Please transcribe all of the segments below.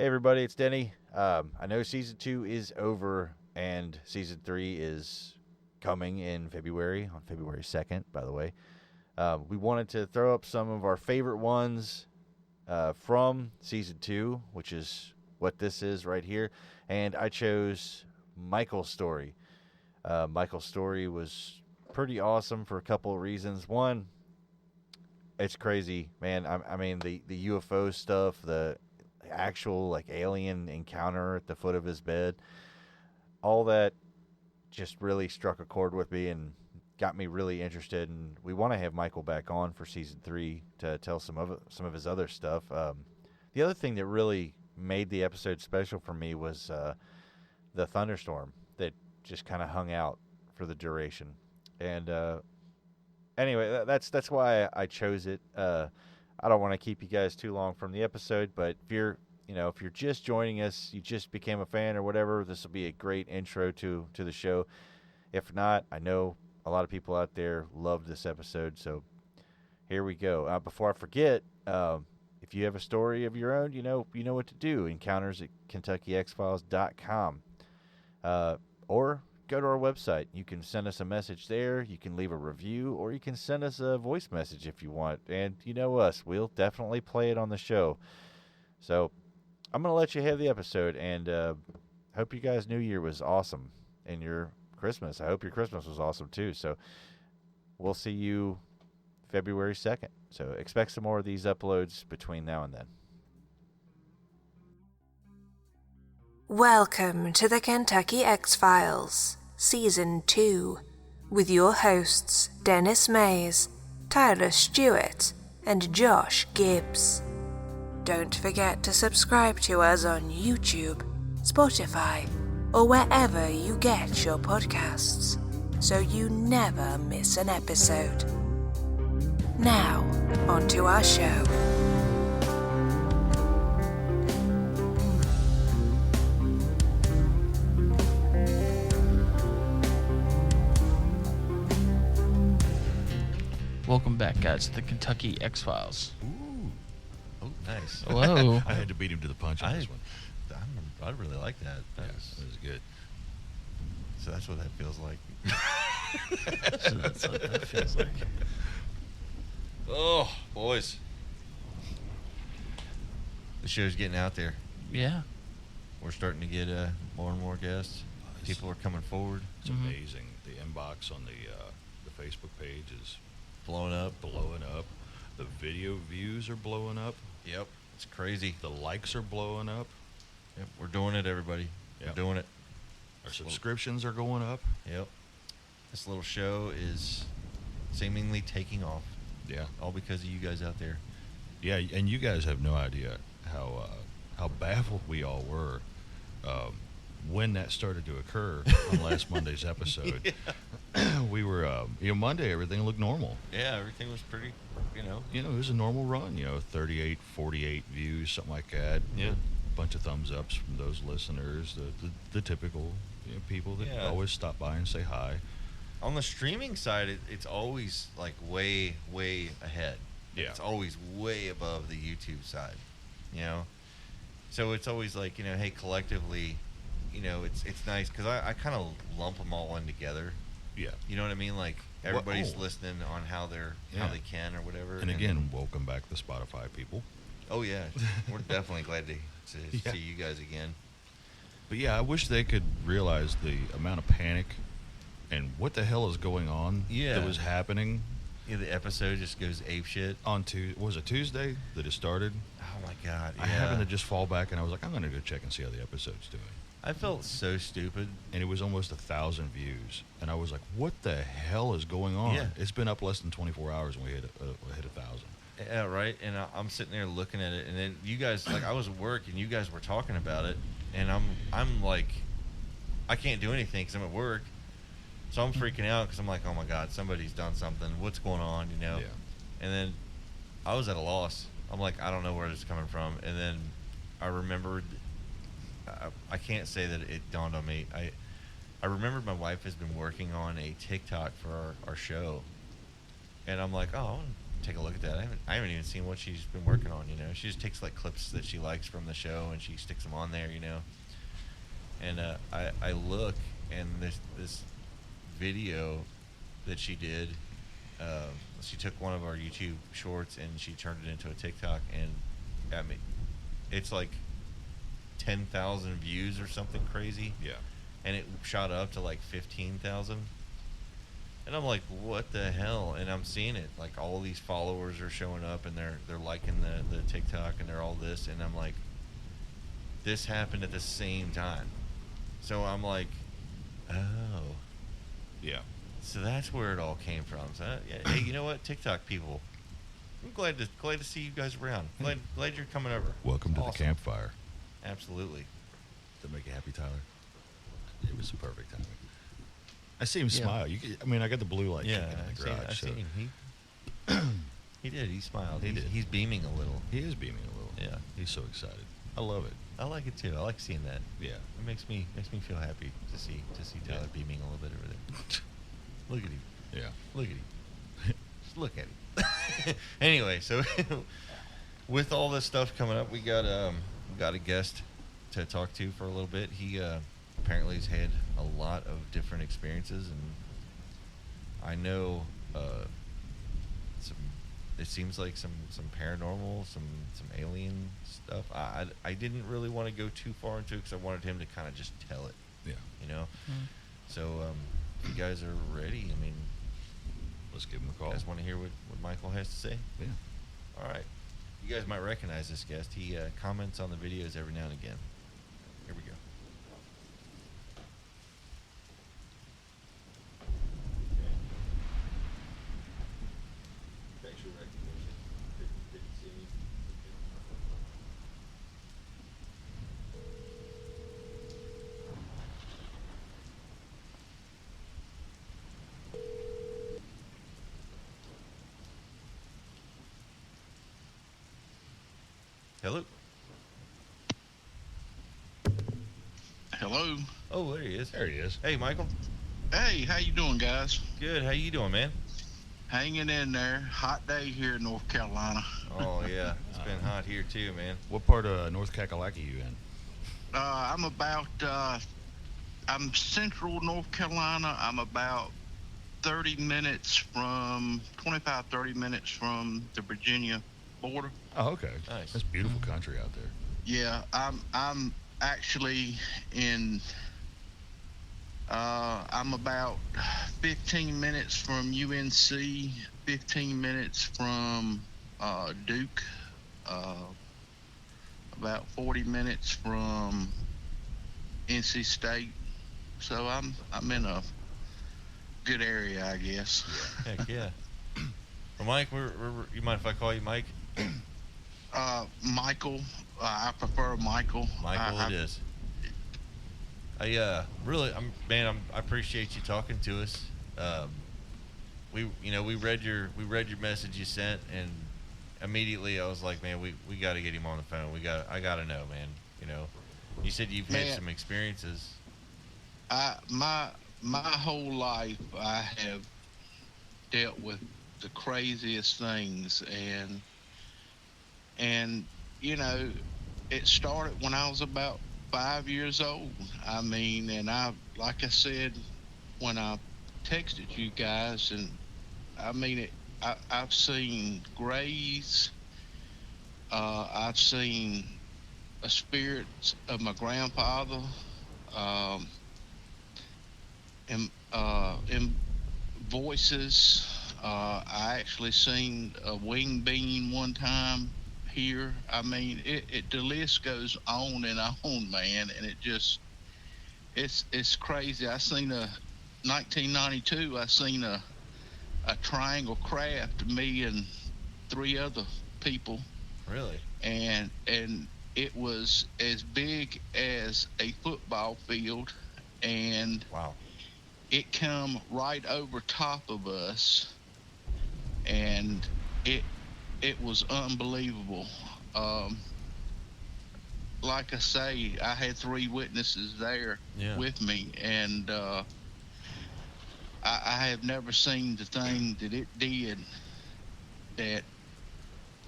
Hey everybody, it's Denny. I know season 2 is over and season 3 is coming in February, on February 2nd, by the way. We wanted to throw up some of our favorite ones from season 2, which is what this is right here. And I chose Michael's story. Michael's story was pretty awesome for a couple of reasons. One, it's crazy, man. I mean, the UFO stuff, the actual like alien encounter at the foot of his bed, all that just really struck a chord with me and got me really interested. And we want to have Michael back on for season 3 to tell some of his other stuff. The other thing that really made the episode special for me was the thunderstorm that just kind of hung out for the duration. And anyway, that's why I chose it. I don't want to keep you guys too long from the episode, but if you're just joining us, you just became a fan or whatever, this will be a great intro to the show. If not, I know a lot of people out there loved this episode, so here we go. Before I forget, if you have a story of your own, you know what to do. Encounters at KYXFiles.com. Or go to our website. You can send us a message there. You can leave a review, or you can send us a voice message if you want. And you know us, we'll definitely play it on the show. So I'm going to let you have the episode, and hope you guys' New Year was awesome. And your Christmas, I hope your Christmas was awesome too. So we'll see you February 2nd. So expect some more of these uploads between now and then. Welcome to the Kentucky X-Files, Season 2, with your hosts Dennis Mays, Tyler Stewart, and Josh Gibbs. Don't forget to subscribe to us on YouTube, Spotify, or wherever you get your podcasts, so you never miss an episode. Now, on to our show. Welcome back, guys, to the Kentucky X-Files. Ooh. Oh, nice. Hello. I had to beat him to the punch on this one. I really like that. That was good. So that's what that feels like. So that's what that feels like. Oh, boys. The show's getting out there. Yeah. We're starting to get more and more guests. People are coming forward. It's amazing. The inbox on the Facebook page is Blowing up. The video views are blowing up. Yep. It's crazy. The likes are blowing up. Yep. We're doing it, everybody. Yep. We're doing it. Our subscriptions are going up. Yep. This little show is seemingly taking off. Yeah. All because of you guys out there. Yeah, and you guys have no idea how baffled we all were when that started to occur on last Monday's episode. Yeah. We were, Monday everything looked normal. Yeah, everything was pretty, It was a normal run, 38, 48 views, something like that. Yeah. A bunch of thumbs ups from those listeners, the typical people that always stop by and say hi. On the streaming side, it's always like way, way ahead. Yeah. It's always way above the YouTube side, So it's always like, hey, collectively, it's nice because I kind of lump them all in together. Yeah. You know what I mean? Like everybody's listening on how they can or whatever. And again, welcome back to Spotify people. Oh yeah, we're definitely glad to see you guys again. But yeah, I wish they could realize the amount of panic and what the hell is going on that was happening. Yeah, the episode just goes apeshit. Was it Tuesday that it started? Oh my god! Yeah. I happened to just fall back and I was like, I'm going to go check and see how the episode's doing. I felt so stupid. And it was almost 1,000 views. And I was like, what the hell is going on? Yeah. It's been up less than 24 hours and we hit 1,000. Yeah, right. And I'm sitting there looking at it, and then you guys, like, I was at work, and you guys were talking about it, and I'm like, I can't do anything because I'm at work, so I'm freaking out because I'm like, oh my god, somebody's done something. What's going on? Yeah. And then I was at a loss. I'm like, I don't know where it's coming from. And then I remembered. I can't say that it dawned on me. I remembered my wife has been working on a TikTok for our show, and I'm like, oh, take a look at that. I haven't even seen what she's been working on. She just takes like clips that she likes from the show and she sticks them on there. And I look, and this video that she did. She took one of our YouTube shorts and she turned it into a TikTok, and I mean, it's like 10,000 views or something crazy. Yeah. And it shot up to like 15,000. And I'm like, what the hell? And I'm seeing it, like all these followers are showing up and they're liking the TikTok and they're all this, and I'm like, this happened at the same time. So I'm like, oh. Yeah. So that's where it all came from. So hey, you know what, TikTok people, I'm glad to see you guys around. Glad you're coming over. Welcome to Awesome. the campfire. Absolutely. Did that make you happy, Tyler? It was the perfect timing. I see him smile. I got the blue light kicking in the garage. I seen he did. He smiled. He did. He's beaming a little. He is beaming a little. Yeah. He's so excited. I love it. I like it too. I like seeing that. Yeah. It makes me feel happy to see Tyler beaming a little bit over there. Look at him. Yeah. Look at him. Just look at him. Anyway, so with all this stuff coming up, we got a guest to talk to for a little bit. He apparently has had a lot of different experiences, and I know it seems like some paranormal, some alien stuff. I didn't really want to go too far into it because I wanted him to kind of just tell it. Yeah. So if you guys are ready, I mean, Let's give him a you call. guys want to hear what Michael has to say? Yeah. All right. You guys might recognize this guest. He comments on the videos every now and again. Here we go. Hello. Hello. Oh, there he is. There he is. Hey, Michael. Hey, how you doing, guys? Good. How you doing, man? Hanging in there. Hot day here in North Carolina. Oh yeah, it's been hot here too, man. What part of North Kakalaki you in? I'm about, I'm central North Carolina. I'm about 30 minutes from 30 minutes from the Virginia border. Oh, okay. Nice. That's beautiful country out there. Yeah, I'm actually in, I'm about 15 minutes from UNC, 15 minutes from Duke, about 40 minutes from NC State. So I'm in a good area, I guess. Heck yeah. Well, Mike, you mind if I call you Mike? Michael, I prefer Michael. Michael, it is. I appreciate you talking to us. We read your message you sent, and immediately I was like, man, we got to get him on the phone. I got to know, man. You said you've had some experiences. My whole life I have dealt with the craziest things, and it started when I was about 5 years old. I mean, and like I said when I texted you guys, and I mean I've seen grays. I've seen a spirit of my grandfather, and voices. I actually seen a wing beam one time here. I mean, the list goes on and on, man, and it's crazy. I seen 1992. I seen a triangle craft, me and 3 other people. Really? And it was as big as a football field, and Wow. it come right over top of us, and it was unbelievable. Like I say, I had 3 witnesses there with me, and I have never seen the thing that it did that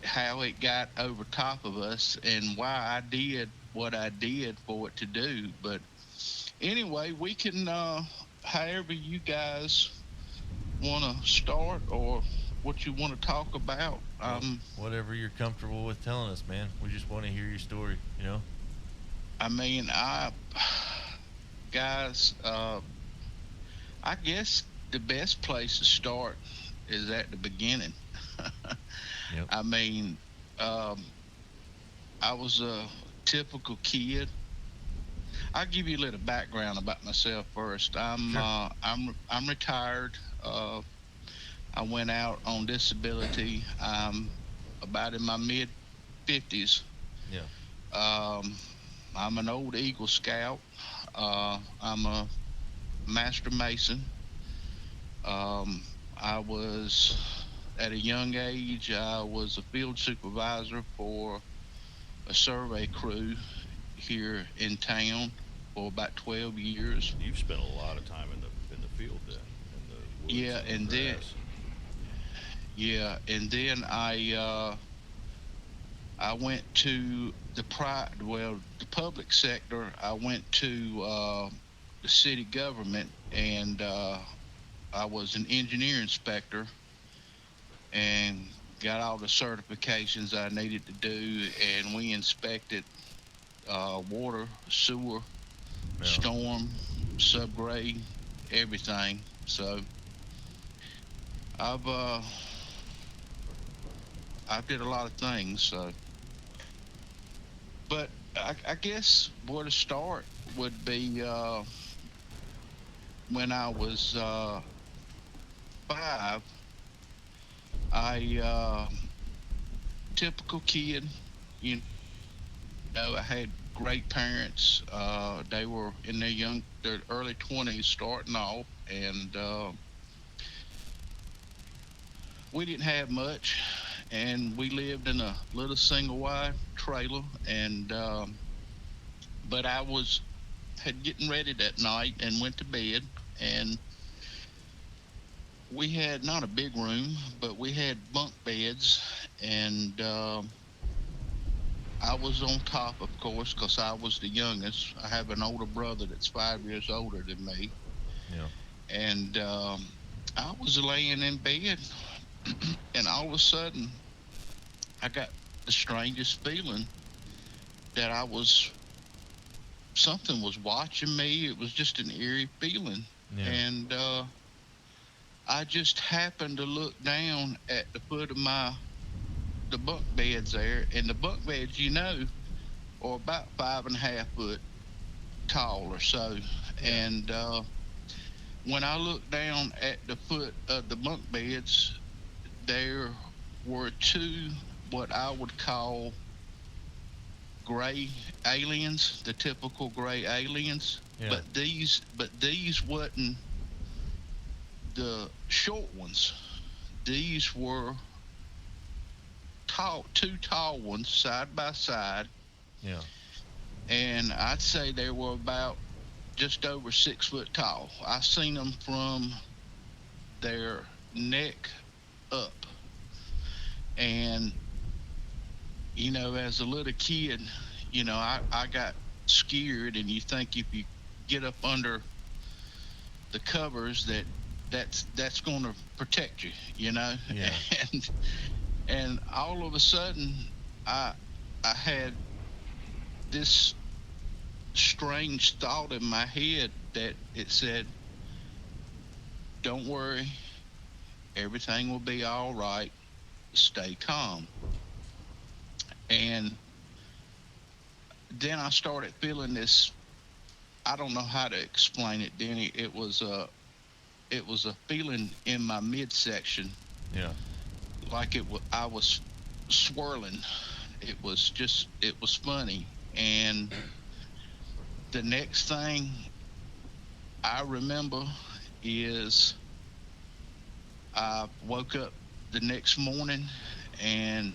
how it got over top of us and why I did what I did for it to do. But anyway, we can, however you guys want to start or what you want to talk about. Well, whatever you're comfortable with telling us, man. We just want to hear your story, you know? I mean, guys, I guess the best place to start is at the beginning. Yep. I mean, I was a typical kid. I'll give you a little background about myself first. Sure. I'm retired. I went out on disability. I'm about in my mid 50s. Yeah. I'm an old Eagle Scout. I'm a master mason. I was at a young age. I was a field supervisor for a survey crew here in town for about 12 years. You've spent a lot of time in the field then, in the woods Yeah, and the grass. and then I went to the public sector. I went to the city government, and I was an engineer inspector, and got all the certifications I needed to do, and we inspected water, sewer, Yeah. storm, subgrade, everything. So I've I did a lot of things. So, but I guess where to start would be when I was 5. I typical kid, you know. I had great parents. They were in their early 20s, starting off, and we didn't have much, and we lived in a little single wide trailer. And but I had getting ready that night and went to bed, and we had not a big room, but we had bunk beds, and I was on top, of course, because I was the youngest. I have an older brother that's 5 years older than me, Yeah. and I was laying in bed, and all of a sudden, I got the strangest feeling that something was watching me. It was just an eerie feeling, Yeah. and I just happened to look down at the foot of the bunk beds there, and the bunk beds, are about 5.5 foot tall or so. Yeah. And when I looked down at the foot of the bunk beds, there were two what I would call gray aliens, the typical gray aliens. Yeah. But these wasn't the short ones. These were two tall ones side by side, Yeah. and I'd say they were about just over 6 foot tall. I seen them from their neck up, and as a little kid, I got scared, and you think if you get up under the covers that's going to protect you, Yeah. and all of a sudden I had this strange thought in my head that it said, "Don't worry, everything will be all right. Stay calm." And then I started feeling this. I don't know how to explain it, Denny. It was a feeling in my midsection, Yeah. like I was swirling. It was funny. And the next thing I remember is I woke up the next morning, and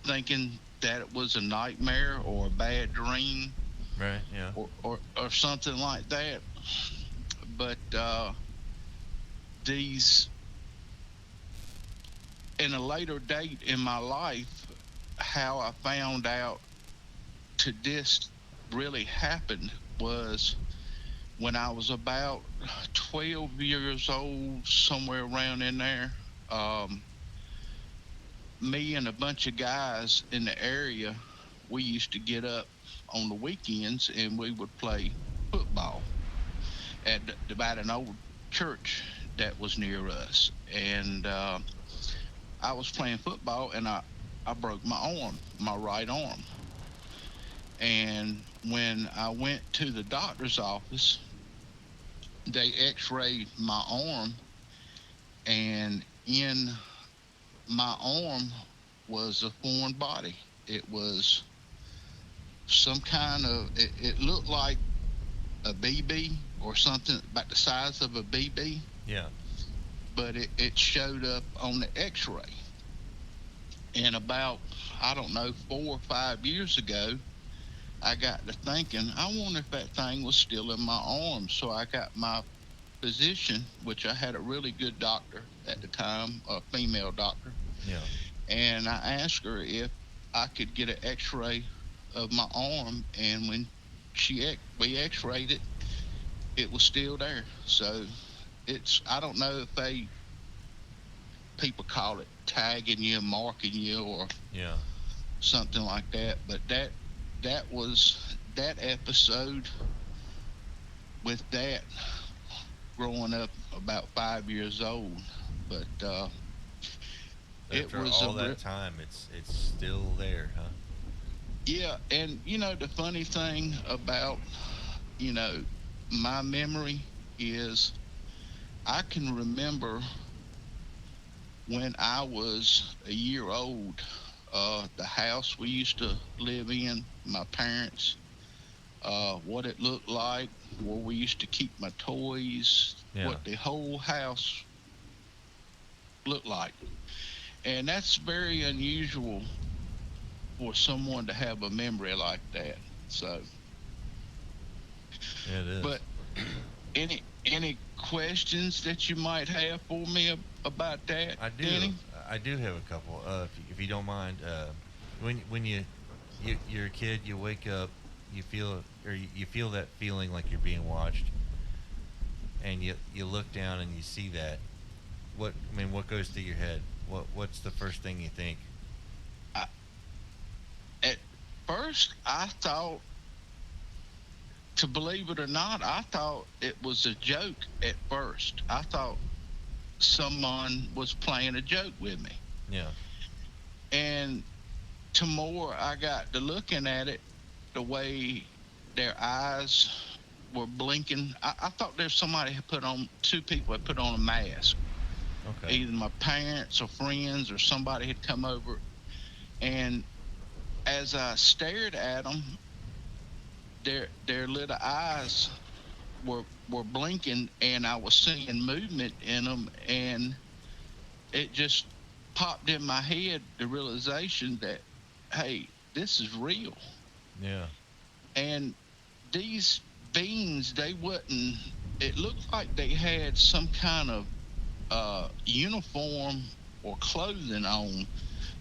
thinking that it was a nightmare or a bad dream, Right. Yeah. or something like that. But these in a later date in my life, how I found out to this really happened was when I was about 12 years old, somewhere around in there. Um, Me and a bunch of guys in the area, we used to get up on the weekends and we would play football at about an old church that was near us. And I was playing football and I broke my arm, my right arm. And when I went to the doctor's office, they x-rayed my arm, and in my arm was a foreign body. It was some kind of, it looked like a BB or something about the size of a BB, Yeah. but it showed up on the x-ray. And about, I don't know, 4 or 5 years ago, I got to thinking, I wonder if that thing was still in my arm. So I got my physician, which I had a really good doctor at the time, a female doctor, Yeah. and I asked her if I could get an x-ray of my arm, and when we x-rayed it, it was still there. So it's, I don't know if people call it tagging you, marking you, or Yeah. something like that, but that was that episode with that growing up about 5 years old. But it After was all that time, it's still there, huh? yeah. And the funny thing about my memory is I can remember when I was a year old, the house we used to live in, my parents, what it looked like, where we used to keep my toys, Yeah. what the whole house looked like. And that's very unusual for someone to have a memory like that. So, Yeah, it is. but any questions that you might have for me about that, I do. Denny? I do have a couple. If you don't mind, when you're a kid, you wake up, you feel that feeling like you're being watched, and you look down and you see that. What goes through your head? What's the first thing you think? At first, I thought, to believe it or not, I thought it was a joke at first. I thought someone was playing a joke with me. Yeah. And the more I got to looking at it, the way their eyes were blinking, I thought there's somebody had two people had put on a mask. Okay. Either my parents or friends or somebody had come over. And as I stared at them, their little eyes were blinking, and I was seeing movement in them, and it just popped in my head the realization that, hey, this is real. Yeah. And these beings, it looked like they had some kind of uniform or clothing on,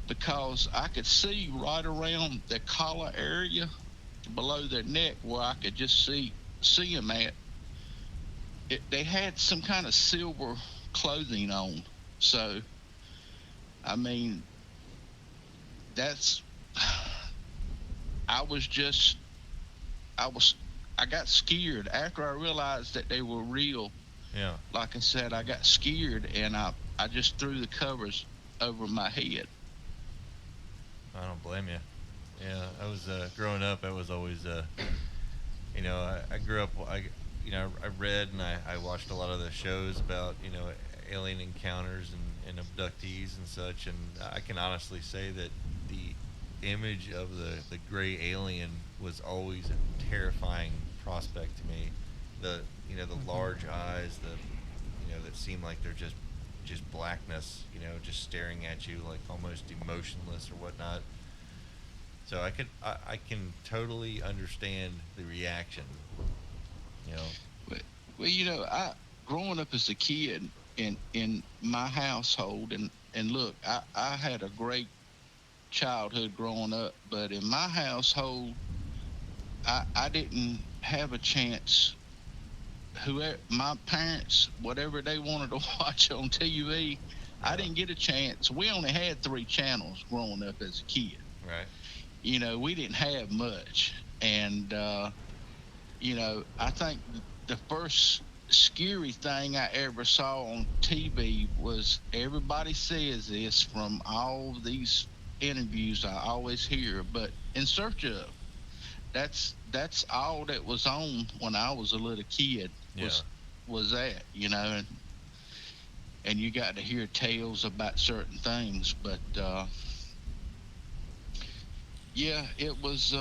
because I could see right around their collar area below their neck where I could just see them at. They had some kind of silver clothing on. So, I mean, I got scared after I realized that they were real. Yeah. Like I said, I got scared, and I just threw the covers over my head. I don't blame you. Yeah, I was growing up. I was always, I grew up. I read and I watched a lot of the shows about alien encounters and abductees and such. And I can honestly say that the image of the gray alien was always a terrifying prospect to me. The large eyes, that seem like they're just blackness, just staring at you, like almost emotionless or whatnot. So I can totally understand the reaction. Well, I growing up as a kid in my household, and and look, I had a great childhood growing up, but in my household, I didn't have a chance. Whoever my parents, whatever they wanted to watch on TV, I Yeah. didn't get a chance. We only had three channels growing up as a kid. Right. We didn't have much, and I think the first scary thing I ever saw on TV was, everybody says this from all these interviews I always hear, but In Search of. That's all that was on when I was a little kid, Yeah. was that, and you got to hear tales about certain things, but yeah, it was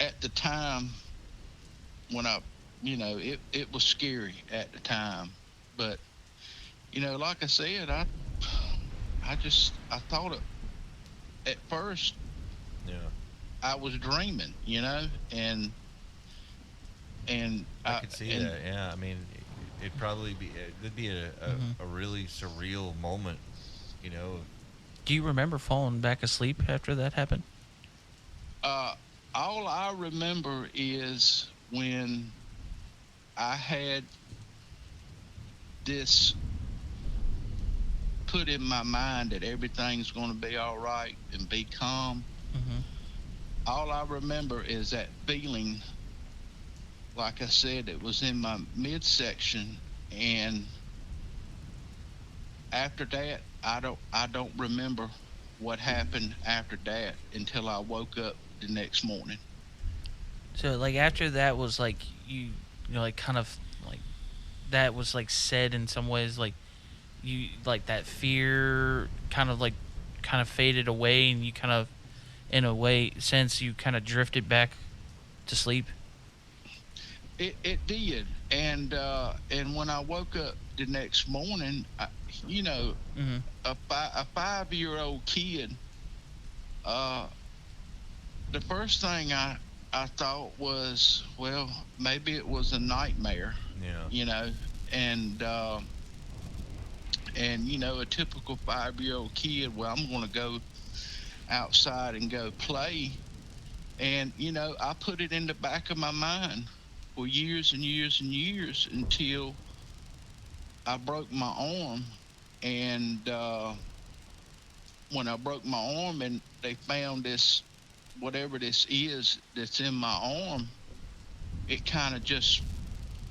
at the time when it was scary at the time, but like I said, I thought it at first Yeah. I was dreaming, and I could see and that. Yeah. I mean, it'd probably be it'd be a really surreal moment. You know. Do you remember falling back asleep after that happened? uh, all I remember is when I had this put in my mind that everything's going to be all right and be calm. Mm-hmm. All I remember is that feeling. Like I said, it was in my midsection, and after that, I don't remember what happened after that until I woke up the next morning. So like after that was like like kind of like that was like said in some ways, like you like that fear kind of faded away, and you kind of in a way sense you kind of drifted back to sleep. It did, and when I woke up the next morning, Mm-hmm. a 5-year-old kid, uh, the first thing I thought was, well, maybe it was a nightmare, Yeah. and a typical 5-year-old kid. Well, I'm going to go outside and go play, and I put it in the back of my mind for years and years and years until I broke my arm, and when I broke my arm and they found this, whatever this is that's in my arm, it kind of just,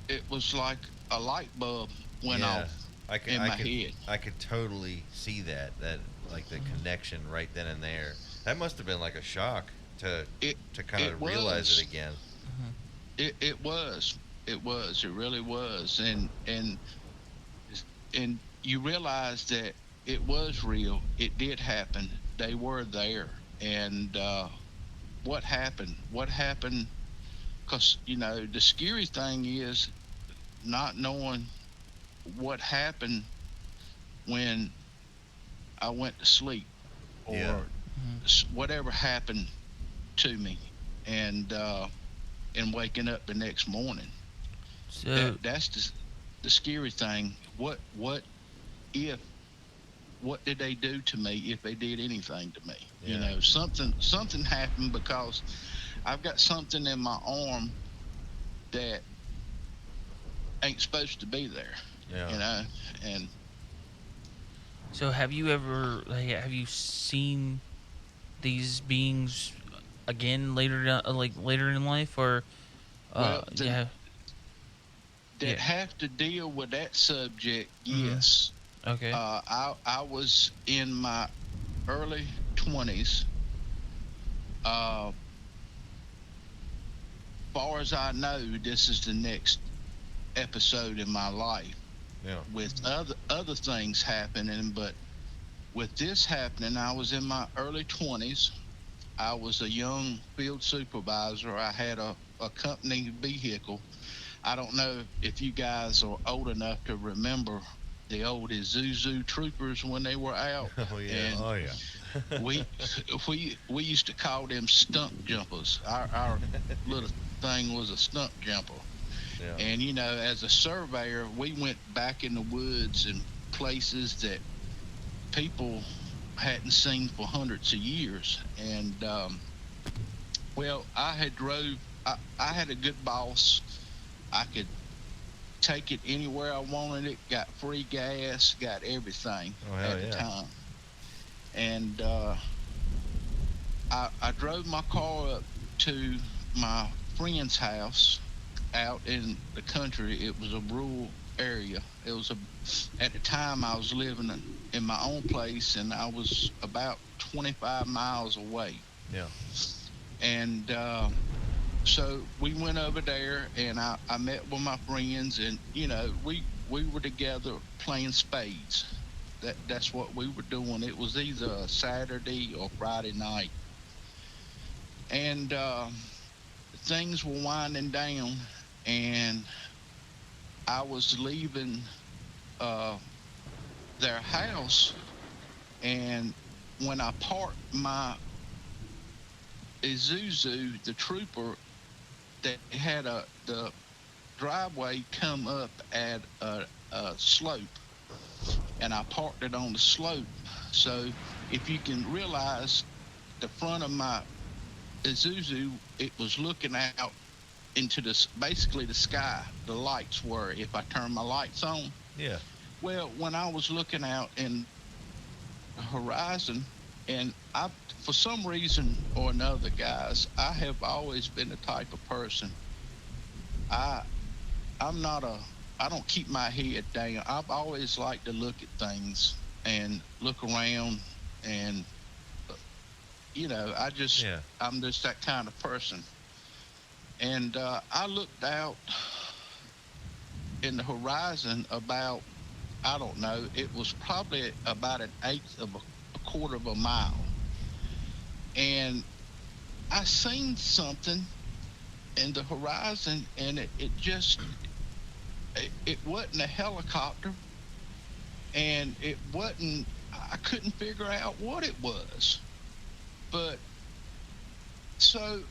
it was like a light bulb went Yeah. off I could. in I my could. head. I could totally see that. That like the connection right then and there. That must have been like a shock to It kind it of realize was. it again. It was. It was. It really was. And you realize that it was real. It did happen. They were there. And what happened? What happened? Because the scary thing is not knowing what happened when I went to sleep, or Yeah. whatever happened to me, and waking up the next morning. So That's the scary thing. If what did they do to me, if they did anything to me? Yeah. Something happened, because I've got something in my arm that ain't supposed to be there. Yeah. And so have you ever have you seen these beings again later in life, or well, yeah. that Yeah. have to deal with that subject. Mhm. Yes. Okay. I was in my early 20s. Far as I know, this is the next episode in my life, Yeah. with other things happening. But with this happening, I was in my early 20s. I was a young field supervisor. I had a company vehicle. I don't know if you guys are old enough to remember the old Isuzu Troopers when they were out. Oh yeah. And Oh yeah. we used to call them stump jumpers. Our little thing was a stump jumper. Yeah. And as a surveyor, we went back in the woods and places that people hadn't seen for hundreds of years. And well, I had drove. I had a good boss. I could take it anywhere I wanted it. Got free gas. Got everything Oh, hell at the yeah. time. And I drove my car up to my friend's house out in the country. It was a rural area. It was at the time I was living in my own place, and I was about 25 miles away. Yeah. And so we went over there, and I met with my friends, and we were together playing spades. That's what we were doing. It was either a Saturday or Friday night, and things were winding down, and I was leaving their house, and when I parked my Isuzu, the trooper, they had the driveway come up at a slope, and I parked it on the slope. So if you can realize, the front of my Isuzu, it was looking out into basically the sky. The lights were, if I turned my lights on. Yeah. Well, when I was looking out in the horizon, and for some reason or another, guys, I have always been the type of person. I don't keep my head down. I've always liked to look at things and look around, and I'm just that kind of person. And I looked out in the horizon about, I don't know, it was probably about an eighth of a quarter of a mile. And I seen something in the horizon, and it wasn't a helicopter, and I couldn't figure out what it was. But so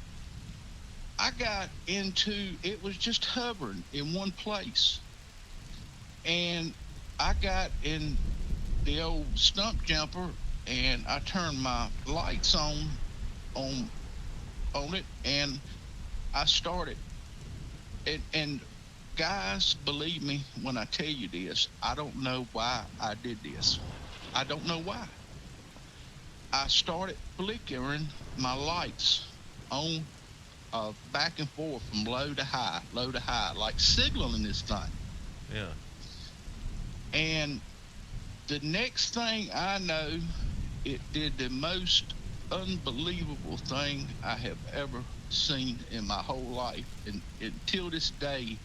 I got into, it was just hovering in one place. And I got in the old stump jumper, and I turned my lights on it, and I started. And guys, believe me when I tell you this, I don't know why I did this. I don't know why. I started flickering my lights on, back and forth from low to high, like signaling this thing. Yeah. And the next thing I know, it did the most unbelievable thing I have ever seen in my whole life. And until this day,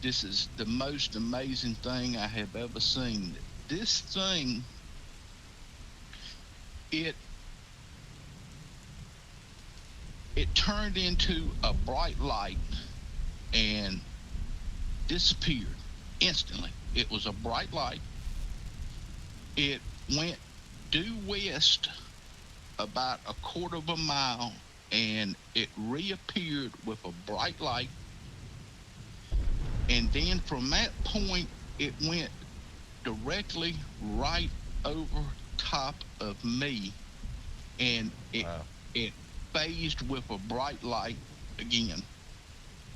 this is the most amazing thing I have ever seen. This thing, it turned into a bright light and disappeared instantly. It was a bright light. It went due west about a quarter of a mile, and it reappeared with a bright light. And then from that point, it went directly right over top of me, and it phased with a bright light again.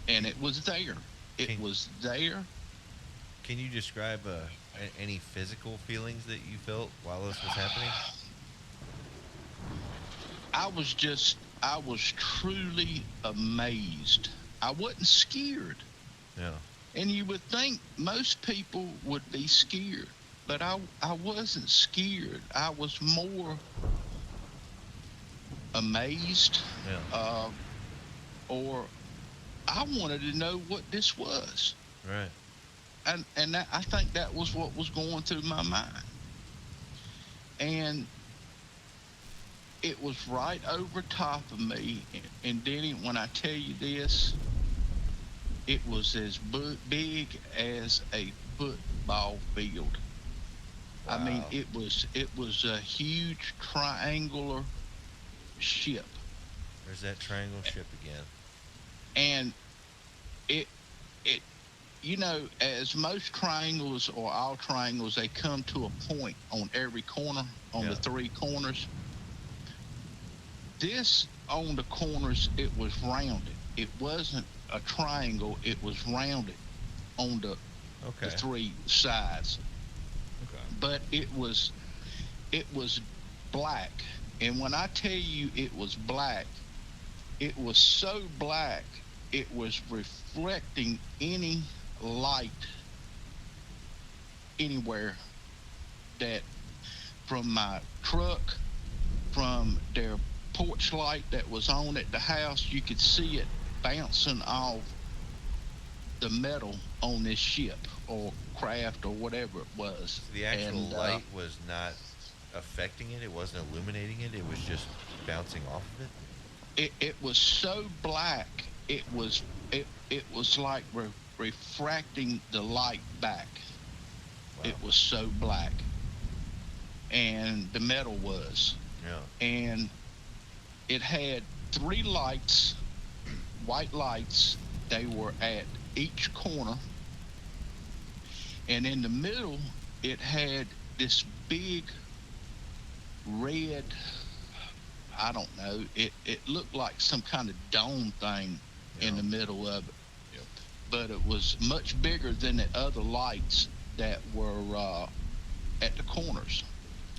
And it was there. It was there. Can you describe any physical feelings that you felt while this was happening? I was truly amazed. I wasn't scared. Yeah. And you would think most people would be scared, but I wasn't scared. I was more amazed. Yeah. Or I wanted to know what this was. Right. And I think that was what was going through my mind. And it was right over top of me. And Denny, when I tell you this, it was as big as a football field. Wow. I mean, it was a huge triangular ship. There's that triangle ship again. And it as most triangles or all triangles, they come to a point on every corner, on the Yeah. three corners. This on the corners, it was rounded. It wasn't a triangle, it was rounded on the Okay. three sides. Okay. But it was black. And when I tell you it was black, it was so black it was reflecting any light anywhere, that from my truck, from their porch light that was on at the house, you could see it bouncing off the metal on this ship or craft or whatever it was. So the actual And, light was not affecting it. It wasn't illuminating it. It was just bouncing off of it. it was so black, it was like refracting the light back. Wow. It was so black, and the metal was, Yeah. and it had three lights, white lights. They were at each corner, and in the middle it had this big red, I don't know, it looked like some kind of dome thing in the middle of it. Yep. But it was much bigger than the other lights that were at the corners.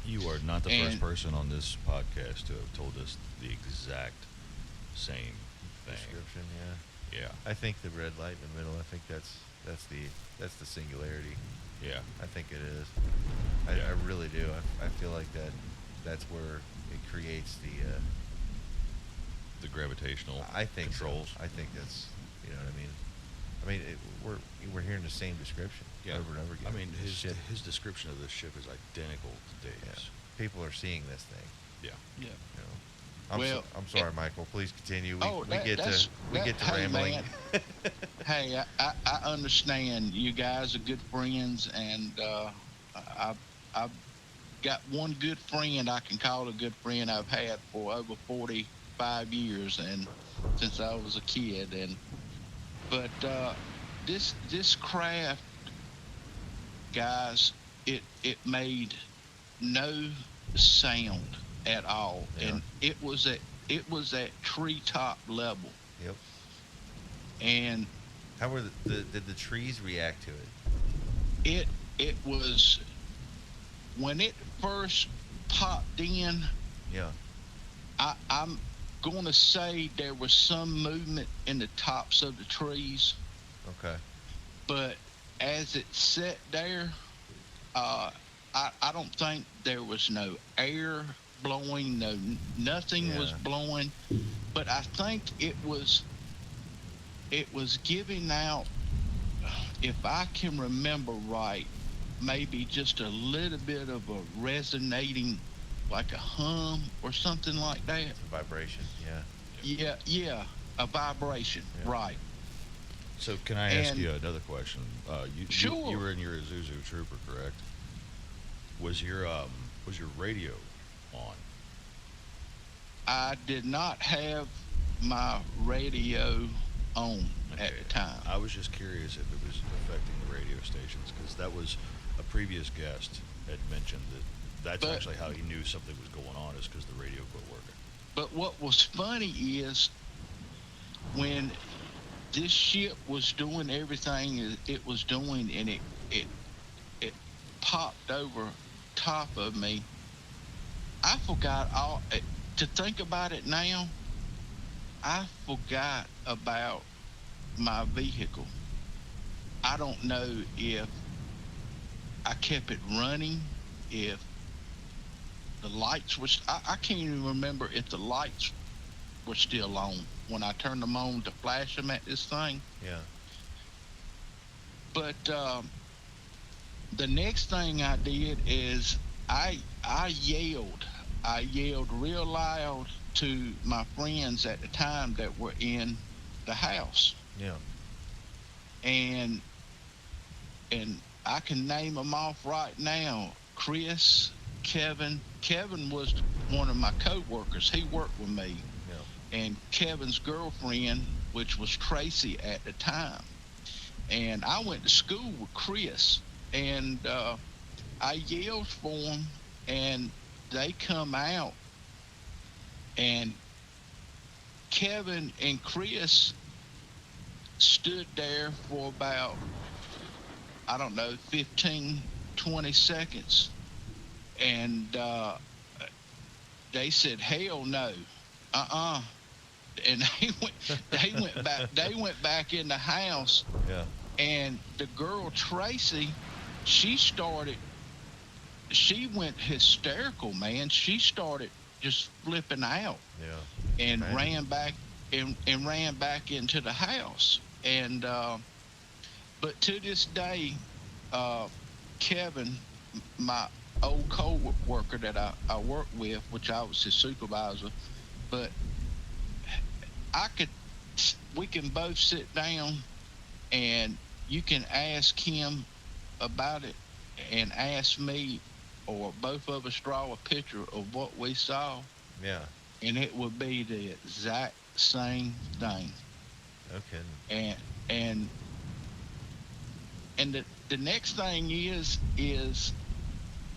You are not the first And- person on this podcast to have told us the exact same thing. Description. Yeah. Yeah. I think the red light in the middle. I think that's the singularity. Yeah. I think it is. Yeah. I really do. I feel like that's where it creates The gravitational I think controls. So. I think that's, you know what I mean. We're hearing the same description Yeah. over and over again. I mean, This ship. his description of this ship is identical to Yeah. Dave's. People are seeing this thing. Yeah. Yeah. You know. Well, I'm sorry, Michael. Please continue. Oh, We get to hey, rambling. man. Hey, I understand you guys are good friends, and I've got one good friend I can call a good friend I've had for over 45 years, and since I was a kid. But this craft, guys, it made no sound at all, Yeah. and it was at treetop level, Yep. and How were did the trees react to it? it was, when it first popped in, Yeah. I'm going to say there was some movement in the tops of the trees, Okay. but as it sat there, I don't think there was no air blowing, nothing was Yeah. blowing, but I think it was giving out, if I can remember right, maybe just a little bit of a resonating, like a hum or something like that. It's a vibration. Yeah. Yeah, a vibration, Yeah. right. So can I ask And- you another question? You Sure. were in your Isuzu Trooper, correct? Was your radio on? I did not have my radio on at the time. I was just curious if it was affecting the radio stations, because that was a previous guest had mentioned that's But- actually how he knew something was going on, is because the radio quit working. But what was funny is when this ship was doing everything it was doing, and it popped over top of me, I forgot all. To think about it now, I forgot about my vehicle. I don't know if I kept it running, if the lights were. I can't even remember if the lights were still on when I turned them on to flash them at this thing. Yeah. But the next thing I did is I yelled. I yelled real loud to my friends at the time that were in the house, Yeah. and I can name them off right now. Chris, Kevin. Kevin was one of my co-workers. He worked with me. Yeah. And Kevin's girlfriend, which was Tracy at the time. and I went to school with Chris, and I yelled for them, and they come out, and Kevin and Chris stood there for about, I don't know, 15, 20 seconds, and they said, "Hell no, uh-uh," and they went back in the house, Yeah. and the girl Tracy, she went hysterical, man. She started just flipping out Yeah. and Imagine. ran back into the house. And but to this day, uh, Kevin, my old co-worker that I worked with, which I was his supervisor, but I could, we can both sit down and you can ask him about it and ask me, or both of us draw a picture of what we saw, Yeah. and it would be the exact same thing. No kidding. And the next thing is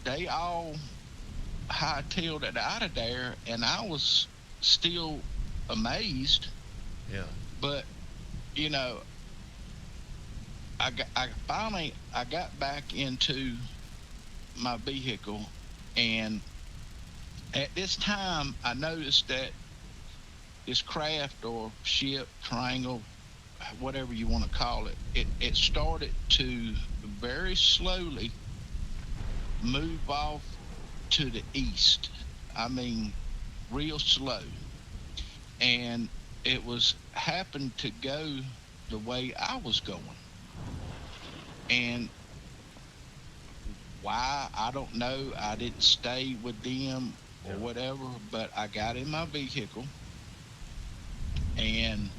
they all hightailed it out of there, and I was still amazed. Yeah. But you know, I got back into my vehicle, and at this time I noticed that this craft or ship, triangle, whatever you want to call it, it started to very slowly move off to the east. I mean, real slow. And it was happened to go the way I was going. And why, I don't know. I didn't stay with them or Yeah. whatever, but I got in my vehicle and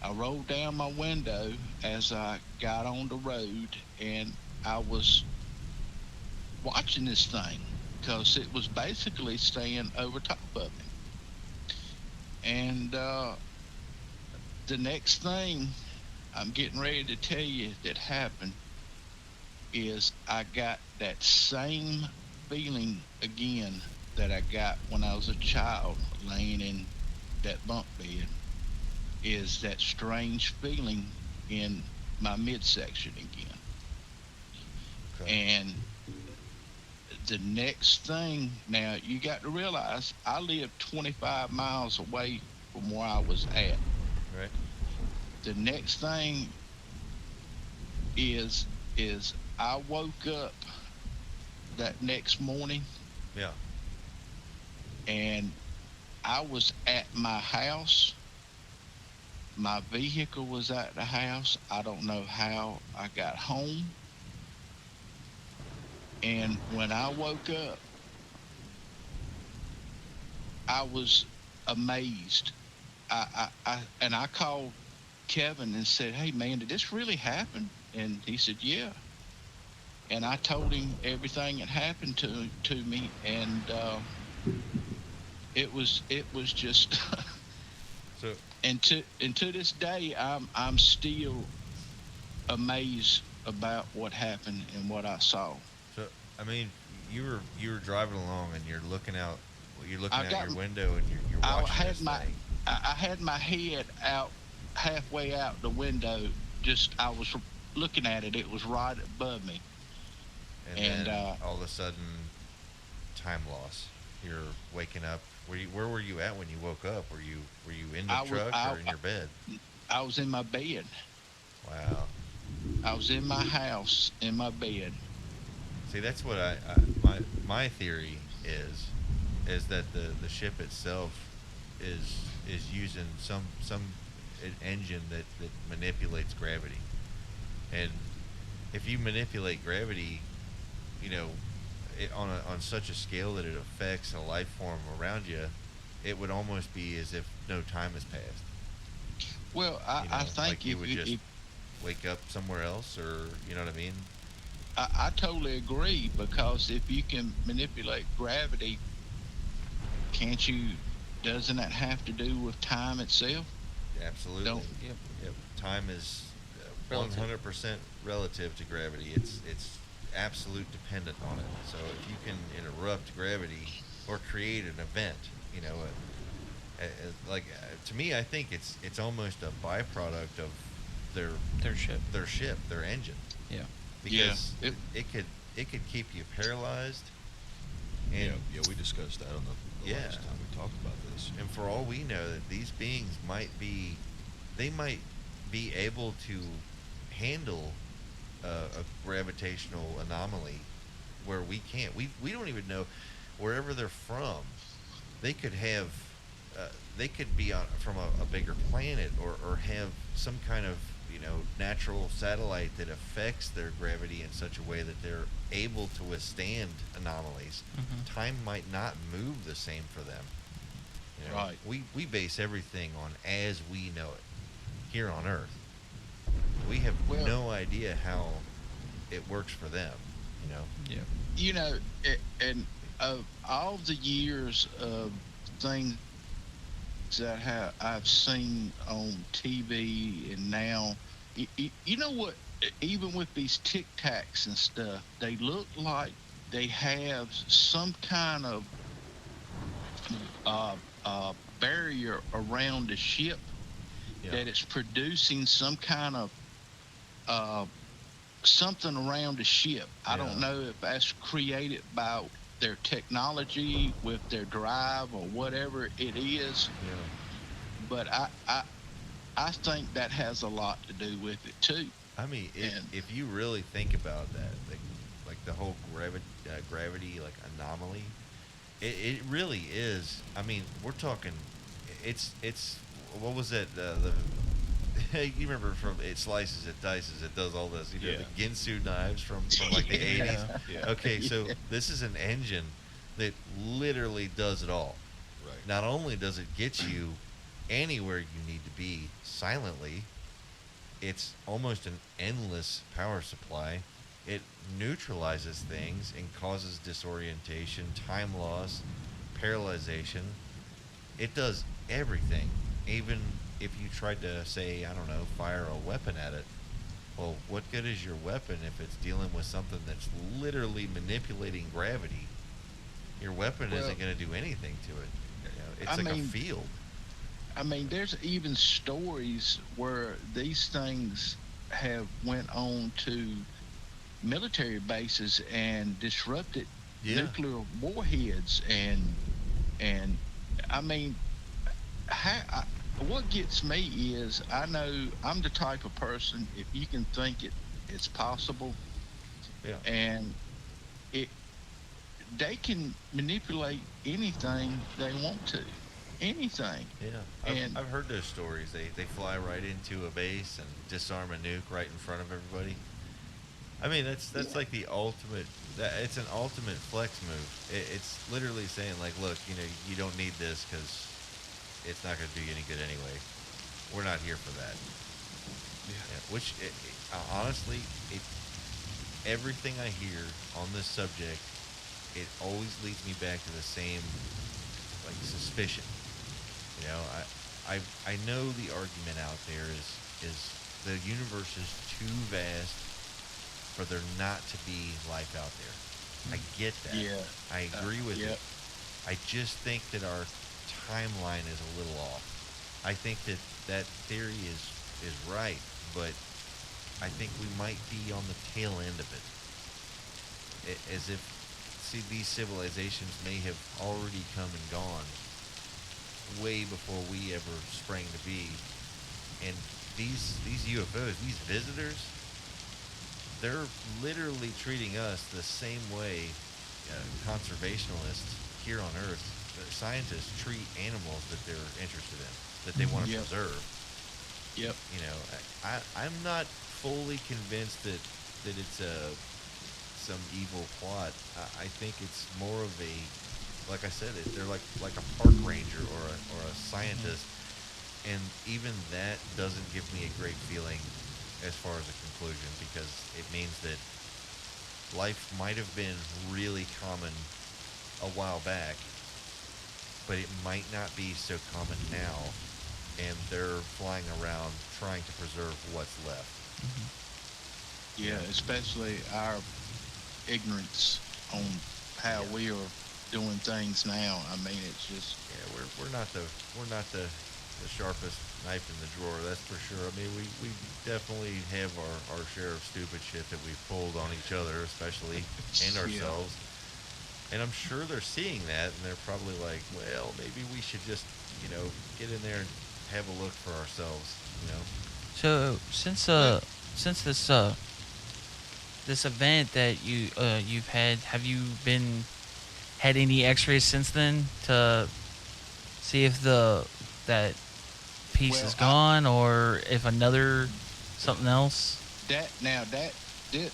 I rolled down my window as I got on the road, and I was watching this thing because it was basically staying over top of me. And the next thing I'm getting ready to tell you that happened is I got that same feeling again that I got when I was a child laying in that bunk bed, is that strange feeling in my midsection again. Okay. And the next thing, now you got to realize I lived 25 miles away from where I was at. Right. The next thing is I woke up that next morning, Yeah. and I was at my house. My vehicle was at the house. I don't know how I got home. And when I woke up, I was amazed. And I called Kevin and said, "Hey man, did this really happen?" And he said, "Yeah." And I told him everything that happened to me, and it was just So and to this day I'm still amazed about what happened and what I saw. so I mean, you were driving along and you're looking out. You're looking I out got your window and you're I watching had this my thing. I had my head out halfway out the window. Just I was looking at it. It was right above me. And And, then all of a sudden, time loss. You're waking up. Where were you at when you woke up? Were you in the I was- truck I- or in your bed? I was in my bed. Wow. I was in my house in my bed. See, that's what my theory is that the ship itself is using some an engine that manipulates gravity. And if you manipulate gravity, you know, on such a scale that it affects a life form around you, it would almost be as if no time has passed. Well, You know, I think like you would just if wake up somewhere else, or you know what I mean? I totally agree, because if you can manipulate gravity, can't you? Doesn't that have to do with time itself? Absolutely. Don't. Yep. Time is Relative. 100% relative to gravity. It's absolute dependent on it. So if you can interrupt gravity or create an event, you know, to me, I think it's almost a byproduct of their Their ship. their engine, Yeah. because Yeah, it could keep you paralyzed, and Yeah, we discussed that on the Yeah. last time we talked about this. and for all we know, that these beings they might be able to handle a gravitational anomaly where we can't. We don't even know wherever they're from. They could have, they could be from a bigger planet, or have some kind of, you know, natural satellite that affects their gravity in such a way that they're able to withstand anomalies. Mhm. Time might not move the same for them. You know, Right. we base everything on as we know it here on Earth. We have Well- no idea how it works for them. You know. Yeah. you know, and of all the years of things that I've seen on TV and now, you know what? Even with these Tic Tacs and stuff, they look like they have some kind of barrier around the ship Yeah. that it's producing some kind of something around the ship. I don't Yeah. know if that's created by their technology with their drive or whatever it is, Yeah. but I think that has a lot to do with it too. I mean, And- if you really think about that, like the whole gravity like anomaly, it really is. I mean, we're talking. It's what was that? You remember from It Slices, It Dices, It does all this. You know, Yeah. the Ginsu knives from like the 80s. Yeah. Okay, so this is an engine that literally does it all. Right. Not only does it get you anywhere you need to be silently, it's almost an endless power supply. It neutralizes things and causes disorientation, time loss, paralyzation. It does everything. Even if you tried to, say, I don't know, fire a weapon at it, well, what good is your weapon if it's dealing with something that's literally manipulating gravity? Your weapon Well, isn't going to do anything to it. You know, it's I like a mean, field. I mean, there's even stories where these things have went on to military bases and disrupted Yeah. nuclear warheads, and I mean, what gets me is I know I'm the type of person, if you can think it's possible, Yeah. and it they can manipulate anything they want to, anything. Yeah, And- I've heard those stories. They fly right into a base and disarm a nuke right in front of everybody. I mean, that's like the ultimate. It's an ultimate flex move. It's literally saying like, look, you know, you don't need this because it's not going to do you any good anyway. We're not here for that. Yeah, which honestly, everything I hear on this subject, it always leads me back to the same like suspicion. You know, I know the argument out there is the universe is too vast for there not to be life out there. I get that. Yeah. I agree with Yep. it. I just think that our timeline is a little off. I think that theory is right, but I think we might be on the tail end of it. As if, see, these civilizations may have already come and gone way before we ever sprang to be. And these UFOs, these visitors, they're literally treating us the same way conservationists here on Earth, scientists treat animals that they're interested in, that they want to Yep. preserve. Yep. You know, I'm not fully convinced that it's some evil plot. I think it's more of a, like I said, they're like a park ranger or a scientist, and even that doesn't give me a great feeling as far as a conclusion, because it means that life might have been really common a while back, but it might not be so common now, and they're flying around trying to preserve what's left. Yeah, especially our ignorance on how Yeah. we are doing things now. I mean, it's just Yeah, we're not the sharpest knife in the drawer. That's for sure. I mean, we definitely have our share of stupid shit that we've pulled on each other, especially and yeah. ourselves. And I'm sure they're seeing that, and they're probably like, well, maybe we should just, get in there and have a look for ourselves. You know. So Well, since this event that you've had, have you been had any X-rays since then to see if that piece well, is gone or if another something else? that now that this,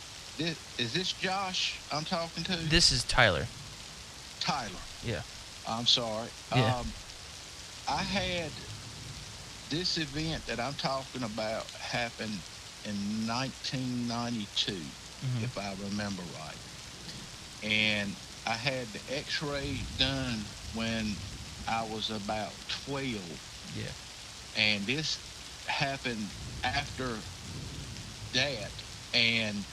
is this Josh I'm talking to? This is Tyler. Tyler. Yeah. I'm sorry. Yeah. I had this event that I'm talking about happened in 1992, Mhm. if I remember right. And I had the X-ray done when I was about 12, Yeah. and this happened after that. And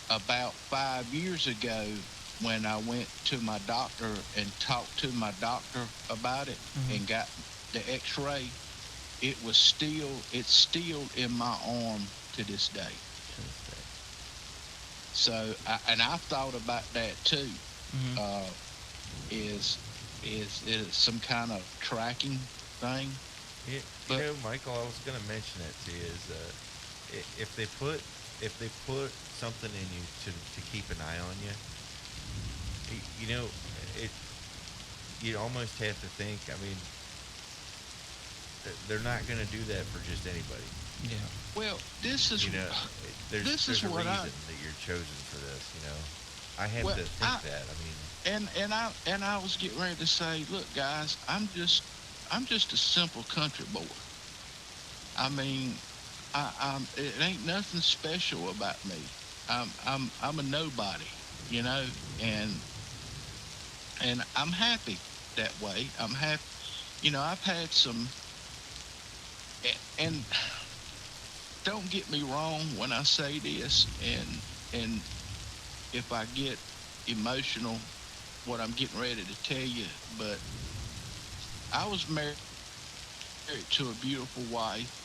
about 5 years ago, when I went to my doctor and talked to my doctor about it Mhm. and got the X-ray, it's still in my arm to this day. So, and I thought about that too. Mhm. Uh, is is some kind of tracking thing? But Michael, I was gonna mention it to you. Is if they put something in you to keep an eye on you, it you almost have to think. I mean, they're not gonna do that for just anybody. Yeah. well, There's this is there's a what reason that you're chosen for this. I have well to think I that. I mean, and I was getting ready to say, look, guys, I'm just a simple country boy. I mean, it ain't nothing special about me. I'm a nobody, you know, and and I'm happy that way. I'm happy, I've had some, and don't get me wrong when I say this, and if I get emotional, what I'm getting ready to tell you, but I was married to a beautiful wife.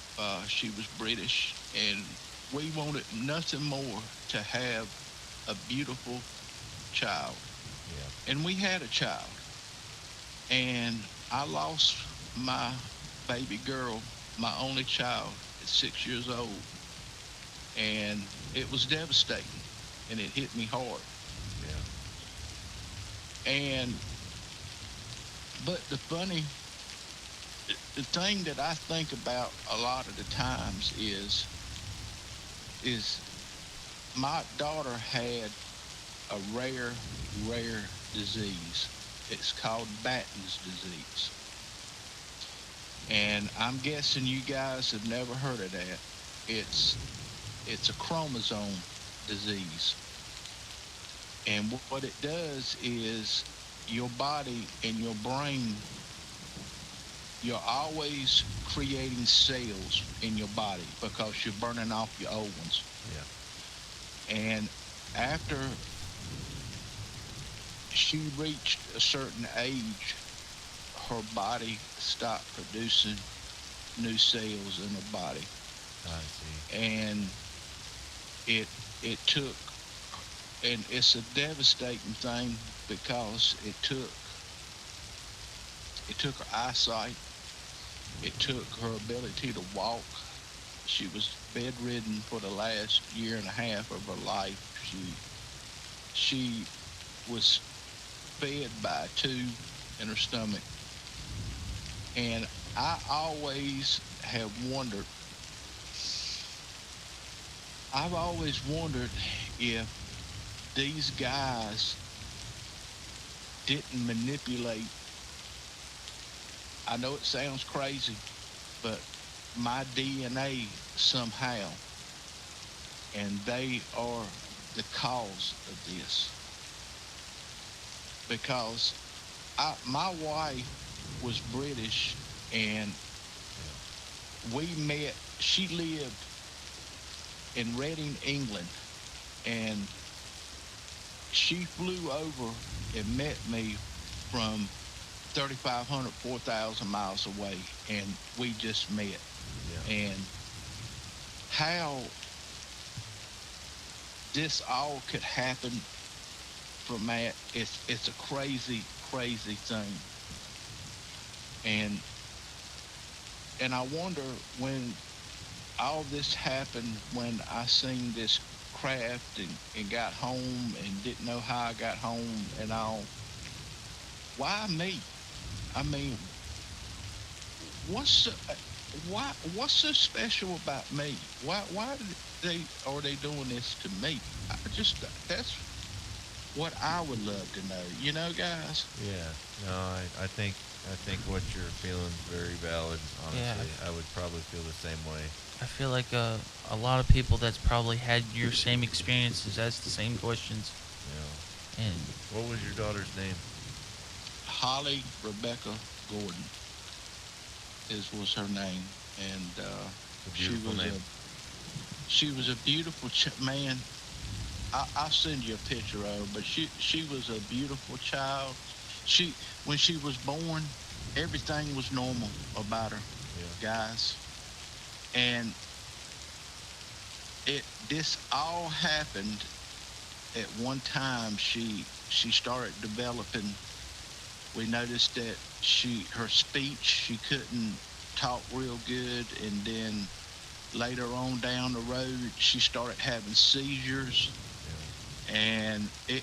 She was British, and we wanted nothing more to have a beautiful child. yeah, And we had a child. And I lost my baby girl, my only child, at 6 years old. And it was devastating. And it hit me hard. yeah, And, but the thing that I think about a lot of the times is my daughter had a rare disease. It's called Batten's disease. And I'm guessing you guys have never heard of that. It's it's a chromosome disease. And what it does is your body and your brain, you're always creating cells in your body because you're burning off your old ones. yeah, And after she reached a certain age, her body stopped producing new cells in her body. I see. And it it took and it's a devastating thing because it took her eyesight, it took her ability to walk. She was bedridden for the last year and a half of her life. She was fed by a tube in her stomach. And I always have wondered, I've always wondered if these guys didn't manipulate. I know it sounds crazy, but my DNA somehow, and they are the cause of this. Because my wife was British, and we met. She lived in Reading, England, and she flew over and met me from 3,500, 4,000 miles away, and we just met. Yeah. And how this all could happen from that, it's a crazy, crazy thing. And I wonder when all this happened, when I seen this craft and got home and didn't know how I got home and all, why me? I mean, what's so, what's so special about me? Why did they are they doing this to me? I just that's what I would love to know. You know, guys. Yeah. No, I think what you're feeling is very valid. Honestly, Yeah. I would probably feel the same way. I feel like a lot of people that's probably had your same experiences ask the same questions. Yeah. And What was your daughter's name? Holly Rebecca Gordon was her name, and It's a she beautiful was name. she was a beautiful man. I'll send you a picture of her, but she was a beautiful child. She when she was born, everything was normal about her, Yeah. guys, and this all happened at one time. She started developing. We noticed that her speech, she couldn't talk real good, and then later on down the road she started having seizures, and it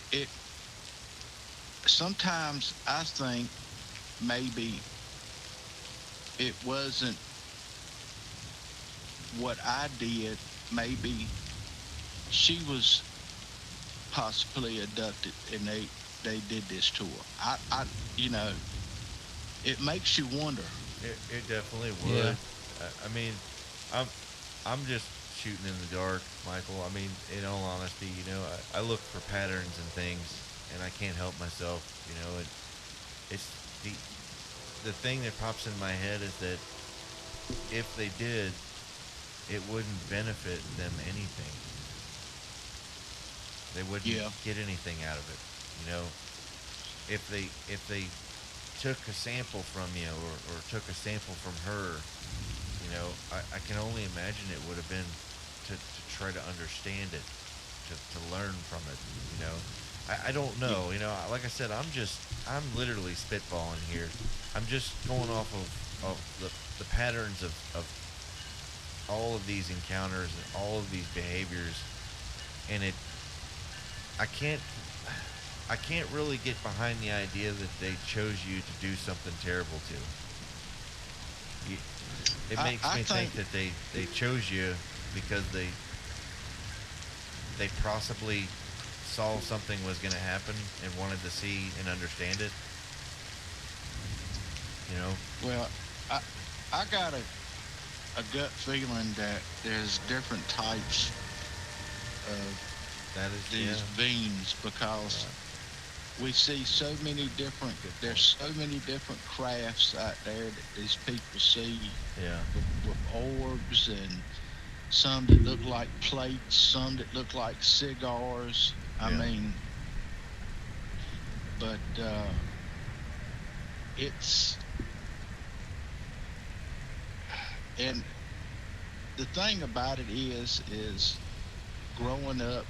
sometimes I think maybe it wasn't what I did. Maybe she was possibly abducted, and they did this to her. I you know, it makes you wonder. It definitely would. Yeah. I mean, I'm I'm just shooting in the dark, Michael. I mean, in all honesty, I look for patterns and things, and I can't help myself. It's the thing that pops in my head is that if they did, it wouldn't benefit them anything. They wouldn't Yeah. get anything out of it. You know, if they took a sample from you, or took a sample from her, I can only imagine it would have been to try to understand it, to learn from it. I don't know. Like I said, I'm literally spitballing here. I'm just going off of the patterns of all of these encounters and all of these behaviors, and I can't I can't really get behind the idea that they chose you to do something terrible to. It makes I me think think that they chose you because they possibly saw something was going to happen and wanted to see and understand it. You know? well, I got a gut feeling that there's different types of That is, these yeah. beings, because we see so many different. Good point. There's so many different crafts out there that these people see Yeah. with orbs, and some that look like plates, some that look like cigars. I Yeah. mean, but it's and the thing about it is growing up,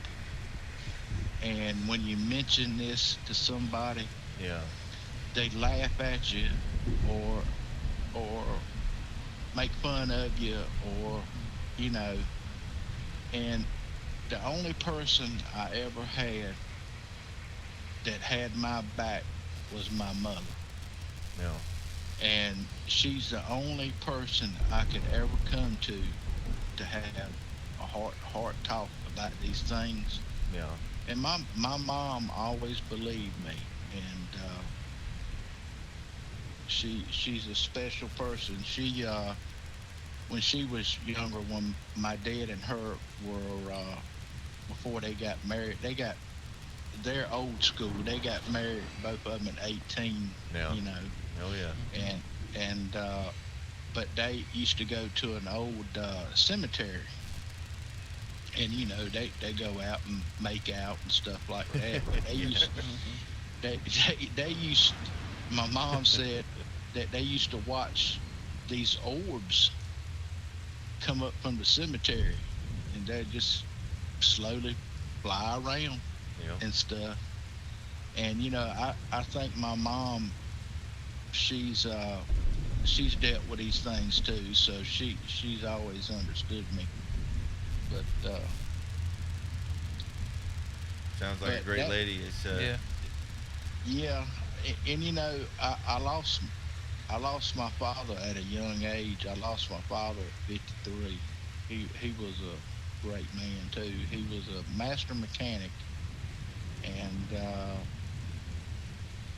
and when you mention this to somebody, Yeah. they laugh at you, or or make fun of you, or you know. And the only person I ever had that had my back was my mother, Yeah. and she's the only person I could ever come to have a heart talk about these things. Yeah. And my mom always believed me, and she's a special person. She when she was younger, when my dad and her were before they got married, they're old school. They got married, both of them at 18. Yeah. You know, Oh yeah. and but they used to go to an old cemetery, and they go out and make out and stuff like that. And they used. My mom said that they used to watch these orbs come up from the cemetery, and they just slowly fly around Yeah. and stuff. And I think my mom, she's she's dealt with these things too, so she's always understood me. But Sounds like a but great that lady. It's Yeah. yeah, and I lost my father at a young age. I lost my father at 53. He was a great man too. He was a master mechanic, and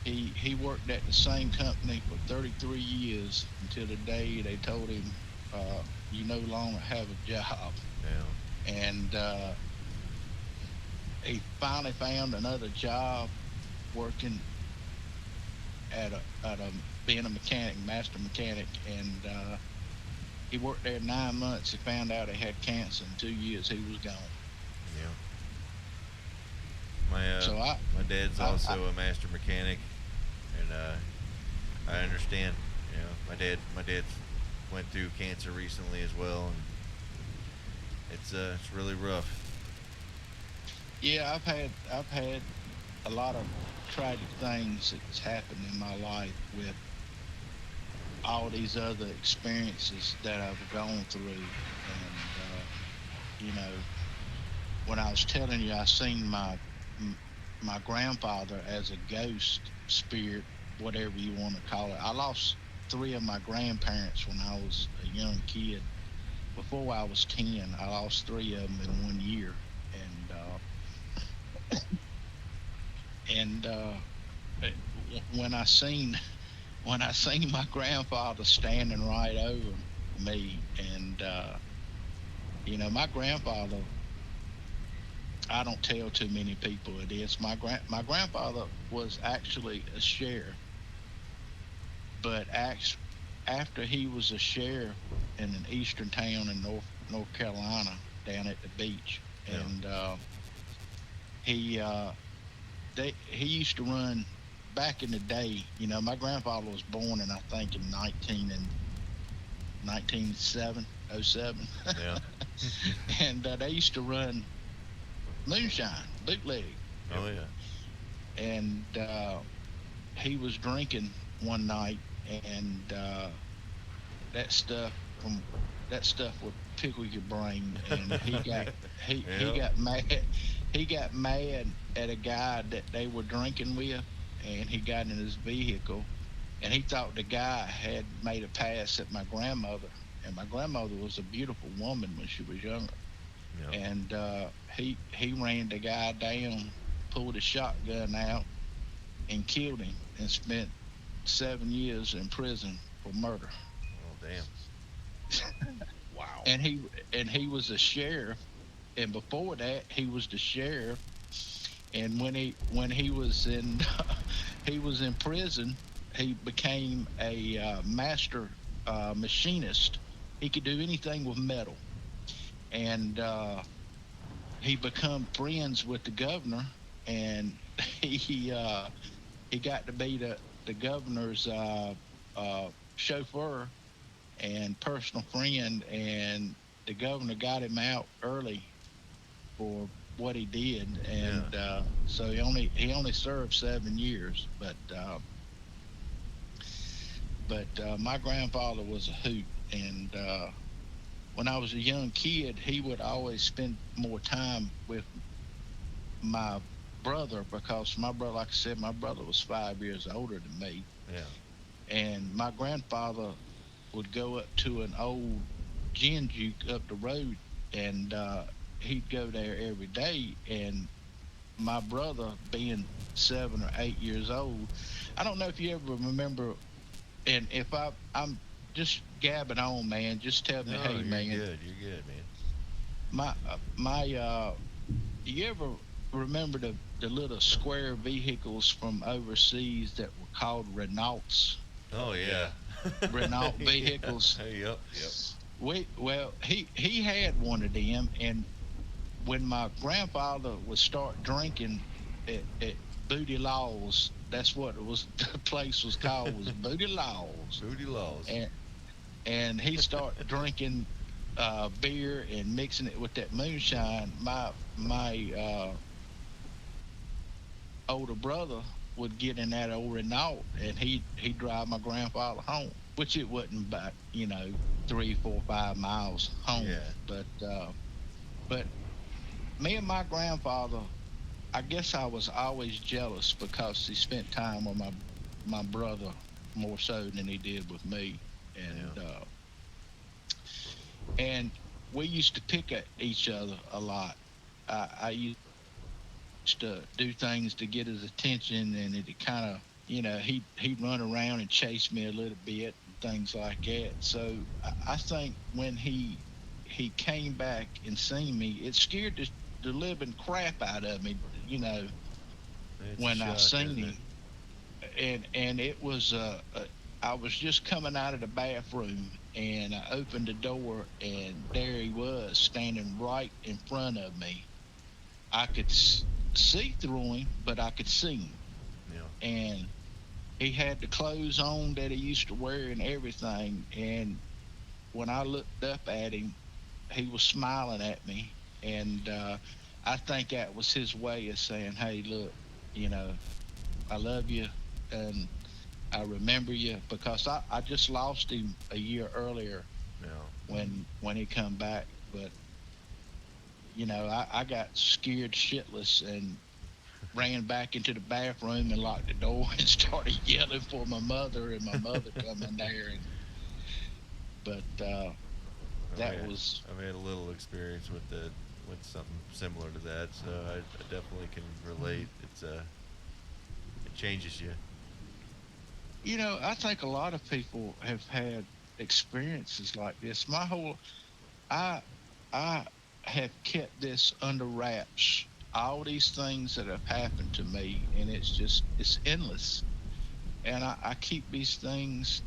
he worked at the same company for 33 years until the day they told him, "You no longer have a job." yeah. And he finally found another job working at a being a mechanic, master mechanic, and he worked there 9 months. He found out he had cancer. In 2 years, he was gone. Yeah. My So my dad's I also a master mechanic, and I understand. You know, my dad's went through cancer recently as well, and it's really rough. yeah, I've had a lot of tragic things that's happened in my life with all these other experiences that I've gone through, and you know, when I was telling you, I seen my grandfather as a ghost spirit, whatever you want to call it. I lost three of my grandparents when I was a young kid. Before I was 10, I lost three of them in 1 year, and when I seen my grandfather standing right over me, and my grandfather, I don't tell too many people it is. My grandfather was actually a sheriff, but after he was a sheriff in an eastern town in North Carolina, down at the beach, Yeah. and he he used to run back in the day. My grandfather was born in, I think, in 1907, Yeah. and they used to run moonshine bootleg, Oh yeah. and he was drinking one night, and that stuff from that stuff would pickle your brain, and he Yeah. got mad. He got mad at a guy that they were drinking with, and he got in his vehicle, and he thought the guy had made a pass at my grandmother, and my grandmother was a beautiful woman when she was younger, Yeah. and he ran the guy down, pulled his shotgun out, and killed him, and spent 7 years in prison for murder. Oh damn. Wow. And he was a sheriff, and before that he was the sheriff, and when he was in he was in prison, he became a master machinist. He could do anything with metal, and he become friends with the governor, and he got to be the governor's chauffeur and personal friend, and the governor got him out early for what he did, Yeah. and so he only served 7 years, but my grandfather was a hoot, and when I was a young kid, he would always spend more time with my brother, because my brother, like I said, my brother was 5 years older than me, Yeah. and my grandfather would go up to an old gin juke up the road, and he'd go there every day. And my brother, being 7 or 8 years old, I don't know if you ever remember. And if I'm just gabbing on, man, just tell me, No, hey, you're man, good. You're good, man. my you ever remember the little square vehicles from overseas that were called Renaults? Oh yeah. Renault vehicles. Yep. Yep. Well, he had one of them, and when my grandfather would start drinking at Booty Laws, that's what it was. The place was called was Booty Laws, Booty laws. and he started drinking beer and mixing it with that moonshine. My older brother would get in that old Renault, and he'd drive my grandfather home, which it wasn't about 3, 4, 5 miles home. Yeah. But me and my grandfather, I guess I was always jealous because he spent time with my brother more so than he did with me, and we used to pick at each other a lot. I used to do things to get his attention, and it kind of, he'd run around and chase me a little bit and things like that. So I think when he came back and seen me, it scared the living crap out of me, It's when a I shock, seen isn't him. it? And it was I was just coming out of the bathroom, and I opened the door, and there he was standing right in front of me. I could see through him, but I could see him, Yeah. and he had the clothes on that he used to wear and everything. And when I looked up at him, he was smiling at me, and I think that was his way of saying, "Hey, look, I love you, and I remember you," because I just lost him a year earlier Yeah. when he come back. But I got scared shitless and ran back into the bathroom and locked the door and started yelling for my mother, and my mother come in there. But that was I've had a little experience with something similar to that, so I definitely can relate. It changes you. I think a lot of people have had experiences like this. I I have kept this under wraps. All these things that have happened to me, and it's endless. And I keep these things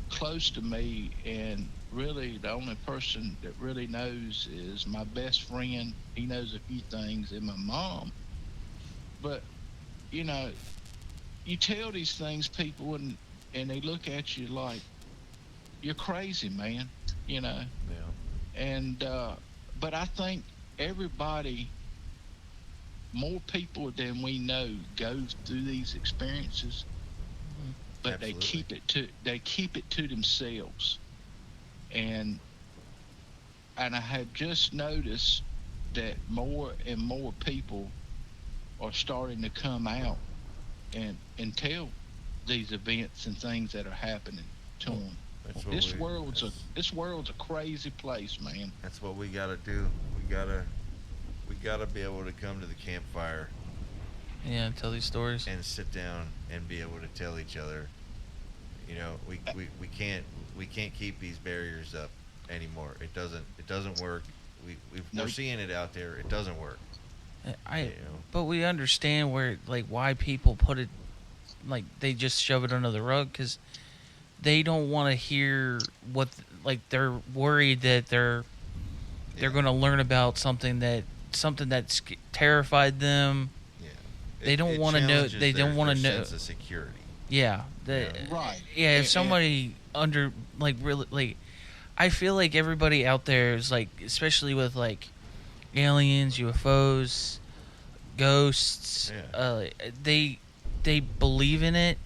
close to me, and really the only person that really knows is my best friend. He knows a few things, and my mom. But you know, you tell these things people, and they look at you like you're crazy, man. You know, Yeah. and but I think everybody, more people than we know, goes through these experiences, but they Absolutely. keep it to themselves. And I have just noticed that more and more people are starting to come out and tell these events and things that are happening to them. That's what This we. world's a That's, this world's a crazy place, man. that's what we gotta do. We gotta be able to come to the campfire Yeah, tell these stories. and sit down and be able to tell each other. We can't keep these barriers up anymore. It doesn't work. We're Nope. seeing it out there. It doesn't work. I You know. but we understand where like why people put it, like they just shove it under the rug because they don't want to hear what, like they're worried that they're Yeah. going to learn about something that's terrified them. Yeah. They don't It wanna know- challenges they don't wanna their know- sense of security. Yeah, Right. yeah. If And- somebody under like really like, I feel like everybody out there is like, especially with like aliens, UFOs, ghosts. Yeah. They believe in it,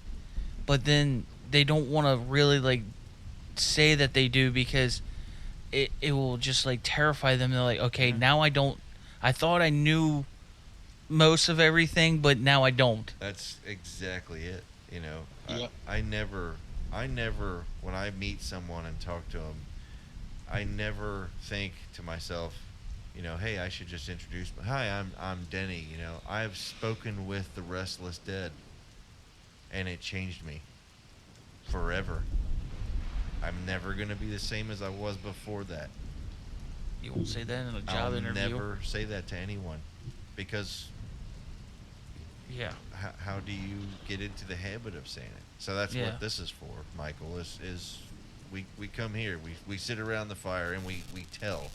but then they don't want to really like say that they do because it will just like terrify them. They're like, okay, Yeah. now I don't. I thought I knew most of everything, but now I don't. That's exactly it. Yep. I never, when I meet someone and talk to them, I never think to myself, hey, I should just introduce. Hi, I'm Denny. I've spoken with the restless dead, and it changed me forever. I'm never gonna be the same as I was before that. You won't say that in a job I'll interview. never say that to anyone, because Yeah. how do you get into the habit of saying it? So that's Yeah. what this is for, Michael. Is we come here, we sit around the fire, and we tell.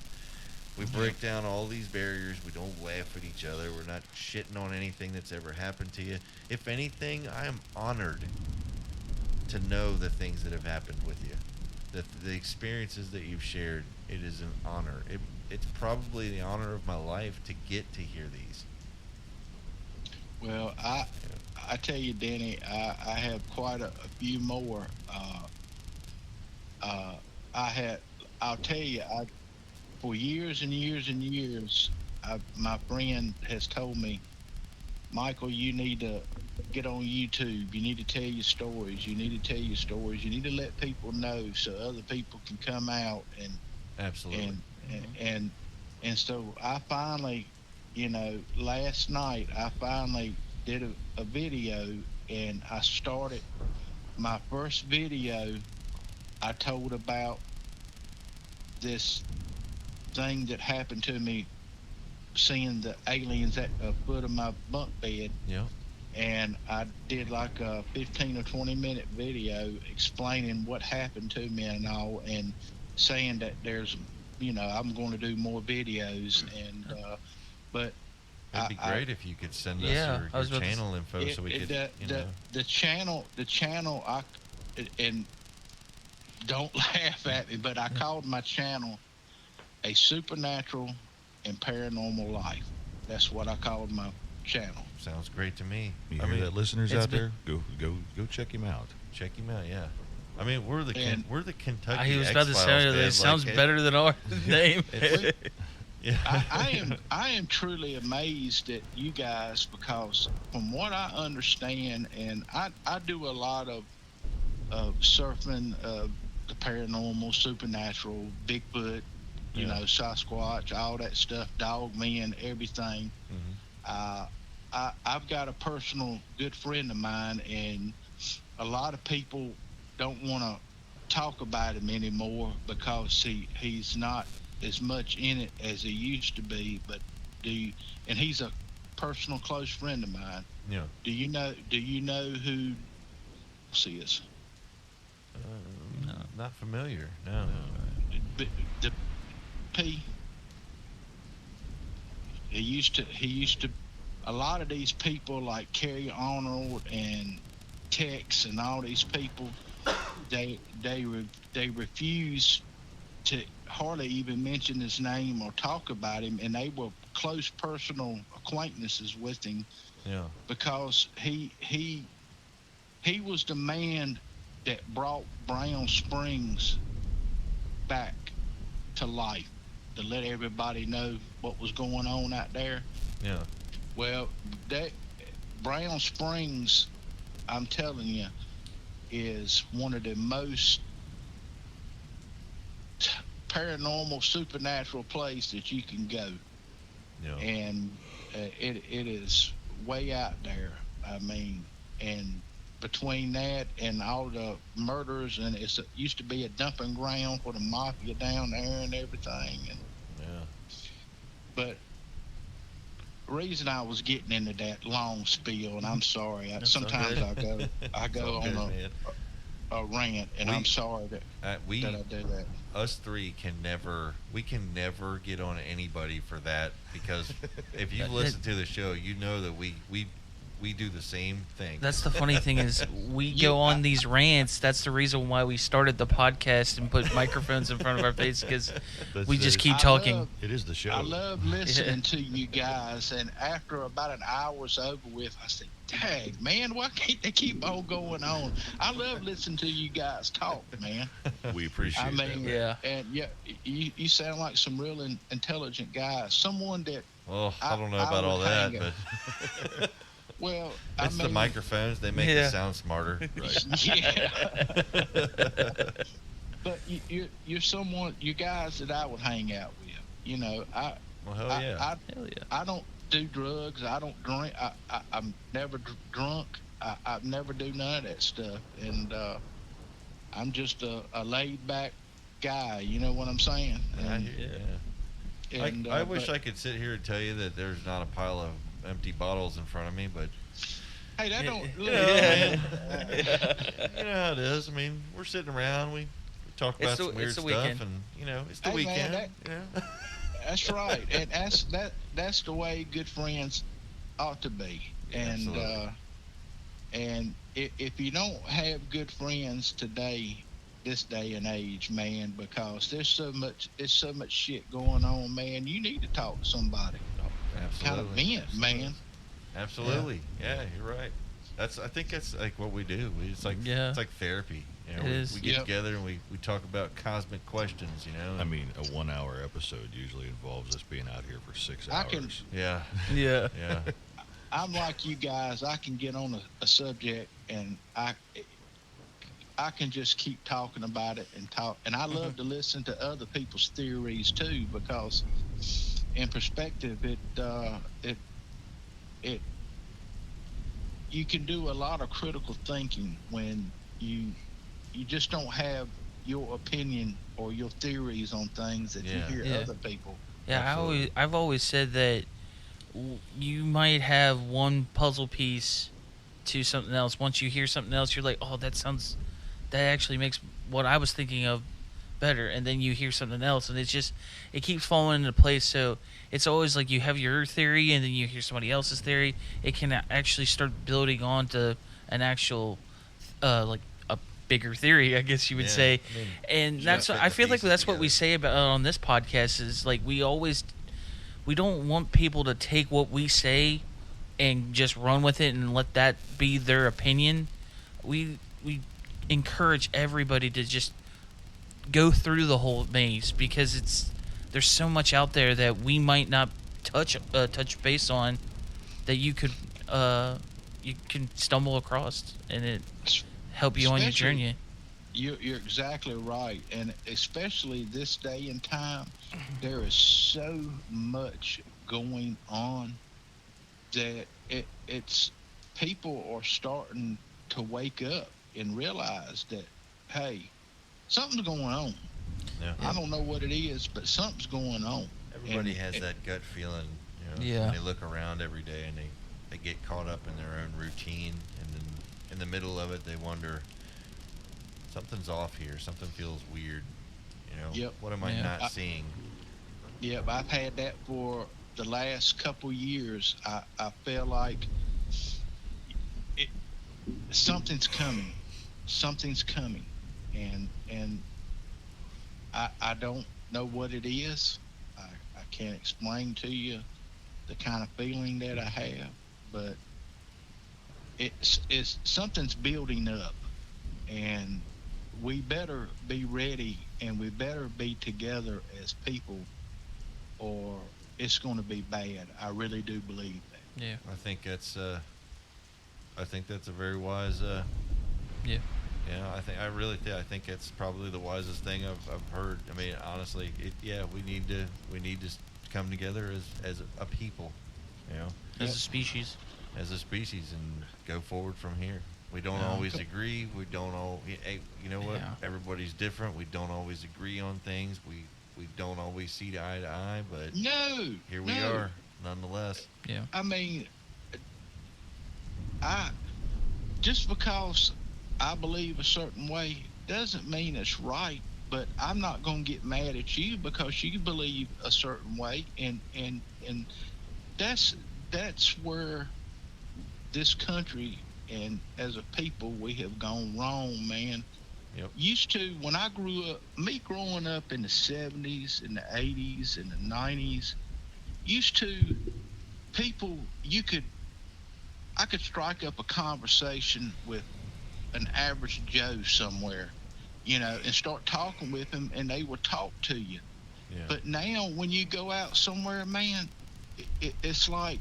We break down all these barriers. We don't laugh at each other. We're not shitting on anything that's ever happened to you. If anything, I am honored to know the things that have happened with you. The experiences that you've shared, it is an honor. It's probably the honor of my life to get to hear these. Well, I tell you, Denny, I have quite a few more. I'll tell you, for years and years and years, my friend has told me, Michael, you need to get on YouTube. You need to tell your stories. You need to tell your stories. You need to let people know so other people can come out and Absolutely. and so I finally, last night I finally did a video, and I started my first video. I told about this thing that happened to me, seeing the aliens at the foot of my bunk bed. Yeah. And I did like a 15 or 20-minute video explaining what happened to me and all, and saying that there's, I'm going to do more videos, and but it'd be great if you could send us I was your about to channel info so we could, the channel, and don't laugh at me, but I called my channel A Supernatural and Paranormal Life. That's what I called my channel. Sounds great to me. You hear that, listeners out there? Go check him out. Check him out, yeah. I mean, we're the Kentucky. He was about to say that. It sounds better than our name. Yeah. I am truly amazed at you guys, because from what I understand, and I do a lot of surfing, the paranormal, supernatural, Bigfoot, Sasquatch, all that stuff, dog men, everything. I've got a personal good friend of mine, and a lot of people don't want to talk about him anymore because he's not as much in it as he used to be. But and he's a personal close friend of mine. Yeah. Do you know who this is? No, not familiar. No. The P. He used to. A lot of these people like Kerry Arnold and Tex and all these people, they refuse to hardly even mention his name or talk about him, and they were close personal acquaintances with him. Yeah. Because he was the man that brought Brown Springs back to life, to let everybody know what was going on out there. Yeah. Well, that Brown Springs, I'm telling you, is one of the most paranormal, supernatural place that you can go. Yeah. And it is way out there. I mean, and between that and all the murders, and it used to be a dumping ground for the mafia down there and everything. And but the reason I was getting into that long spiel, and I'm sorry, sometimes I go on a rant, and I'm sorry that I do that. Us three can never get on anybody for that, because if you listen to the show, you know that we do the same thing. That's the funny thing is we go on these rants. That's the reason why we started the podcast and put microphones in front of our face, because we just keep talking. It is the show. I love listening to you guys, and after about an hour's over with, I said, dang, man, why can't they keep on going on? I love listening to you guys talk, man. We appreciate that. Yeah. And you sound like some real intelligent guys. Someone that... Well, I don't know about all that, but... Well, it's the microphones. They make us sound smarter. Right. Yeah. But you're someone, you guys that I would hang out with. Well, hell yeah. I don't do drugs. I don't drink. I'm never drunk. I never do none of that stuff. And I'm just a laid back guy. You know what I'm saying? And, I wish I could sit here and tell you that there's not a pile of empty bottles in front of me, but hey, that don't look, man. You know how it is. I mean, we're sitting around, we talk about some weird stuff, and it's the weekend. Man, That's right, and that's the way good friends ought to be. Yeah, And absolutely. if you don't have good friends today, this day and age, man, because there's so much shit going on, man. You need to talk to somebody, kind of Absolutely. vent, Absolutely. man. Absolutely. Yeah, you're right. I think that's like what we do. Yeah. It's like therapy. You know, It we, is. we get Yep. together and we talk about cosmic questions, you know. I mean, a 1 hour episode usually involves us being out here for 6 I hours. can- Yeah. Yeah. Yeah. I'm like you guys. I can get on a subject and I can just keep talking about it and talk. And I love to listen to other people's theories too, because in perspective, it you can do a lot of critical thinking when you just don't have your opinion or your theories on things that Yeah. you hear Yeah. other people. Yeah, Absolutely. I've always said that you might have one puzzle piece to something else. Once you hear something else, you're like, oh, that actually makes what I was thinking of better. And then you hear something else, and it keeps falling into place. So it's always like you have your theory, and then you hear somebody else's theory. It can actually start building onto an actual, like a bigger theory, I guess you would Yeah, say. I mean, And you that's gotta what, fit I the feel like pieces that's what we together. say about on this podcast is like we don't want people to take what we say and just run with it and let that be their opinion. We encourage everybody to just go through the whole maze because there's so much out there that we might not touch base on that you can stumble across and it help you on your Especially- journey. You're exactly right, and especially this day and time, there is so much going on that it's people are starting to wake up and realize that, hey, something's going on. Yeah. I don't know what it is, but something's going on. Everybody And has it- that gut feeling, you know. Yeah. When they look around every day and they get caught up in their own routine, and then in the middle of it, they wonder, something's off here. Something feels weird. You know, Yep. what am I Yeah. not seeing? Yep, I've had that for the last couple years. I feel like it, something's coming. Something's coming, and I don't know what it is. I can't explain to you the kind of feeling that I have, but it's something's building up, and we better be ready and we better be together as people, or it's going to be bad. I really do believe that. Yeah. I think that's a very wise. Yeah. Yeah, I really think it's probably the wisest thing I've heard. I mean, honestly, we need to come together as a people, you know, As a species. as a species, and go forward from here. We don't Yeah. always agree. We don't all. Hey, you know what? Yeah. Everybody's different. We don't always agree on things. We don't always see eye to eye, but No, here we no. are, nonetheless. Yeah. I mean, I just because I believe a certain way doesn't mean it's right. But I'm not going to get mad at you because you believe a certain way, and that's where this country and as a people we have gone wrong, man. Yep. Used to, when I grew up, me growing up in the 70s, in the 80s, in the 90s, used to people I could strike up a conversation with an average Joe somewhere, you know, and start talking with them, and they would talk to you. Yeah. But now, when you go out somewhere, man, it's like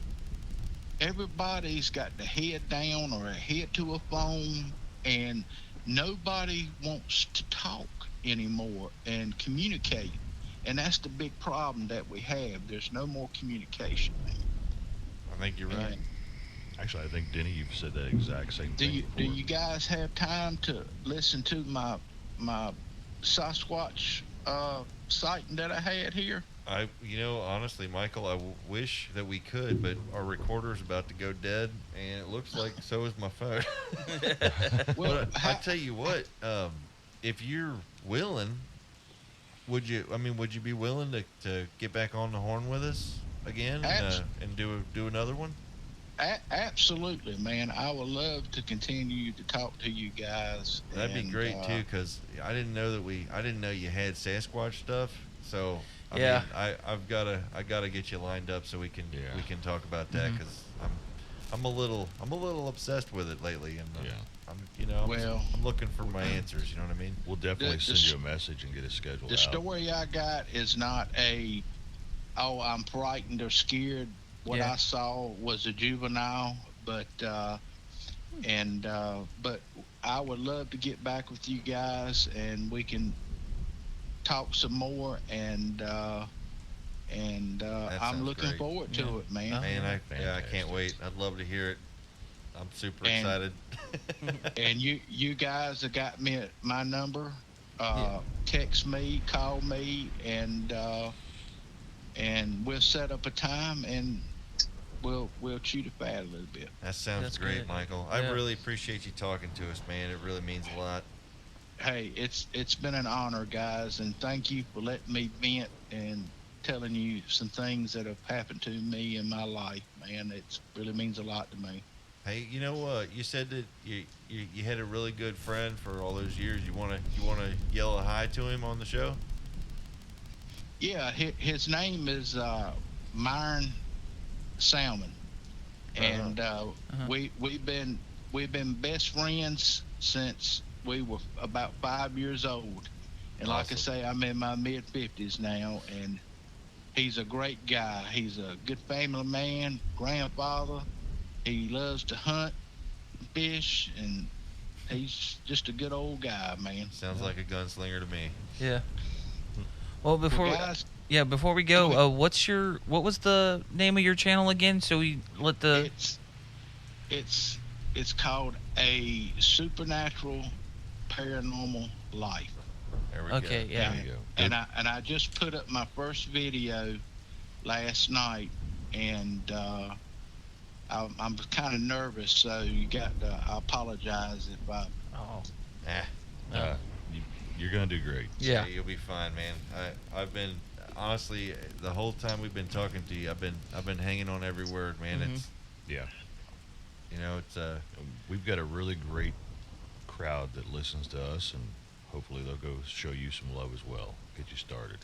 everybody's got their head down or a head to a phone, and nobody wants to talk anymore and communicate. And that's the big problem that we have. There's no more communication, man. I think you're right. And Actually, I think, Denny, you've said that exact same do thing you before. guys have time to listen to my Sasquatch sighting that I had here? Honestly, Michael, I wish that we could, but our recorder's about to go dead, and it looks like so is my phone. Well, But I tell you what, if you're willing, would you? I mean, would you be willing to get back on the horn with us again and do another one? Absolutely, man. I would love to continue to talk to you guys. That'd be great too, because I didn't know you had Sasquatch stuff. So I Yeah. mean, I gotta get you lined up so we can talk about that, because I'm a little obsessed with it lately, and I'm looking for my answers. You know what I mean? We'll definitely send you a message and get it scheduled. The story I got is not I'm frightened or scared. What I saw was a juvenile, but I would love to get back with you guys and we can talk some more. And I'm looking forward to it, man. Man, I can't wait. I'd love to hear it. I'm super excited. And you guys have got me at my number. Text me, call me, and we'll set up a time and we'll chew the fat a little bit. That sounds great, Michael. I really appreciate you talking to us, man. It really means a lot. Hey, it's been an honor, guys, and thank you for letting me vent and telling you some things that have happened to me in my life, man. It really means a lot to me. Hey, you know what? You said that you had a really good friend for all those years. You wanna yell a hi to him on the show? Yeah, his name is Myron Salmon, and we've been best friends since we were about 5 years old. And like I say, I'm in my mid-50s now, and he's a great guy. He's a good family man, grandfather. He loves to hunt, fish, and he's just a good old guy, man. Sounds like a gunslinger to me. Yeah. Well, before we go, what was the name of your channel again? So we let the it's called A Supernatural Paranormal Life. There we go. Okay, yeah. There you go. And I just put up my first video last night, and I'm kind of nervous, so I apologize if I. Oh. You're gonna do great. Yeah, you'll be fine, man. I've been honestly the whole time we've been talking to you, I've been hanging on every word, man. It's we've got a really great crowd that listens to us, and hopefully they'll go show you some love as well. Get you started.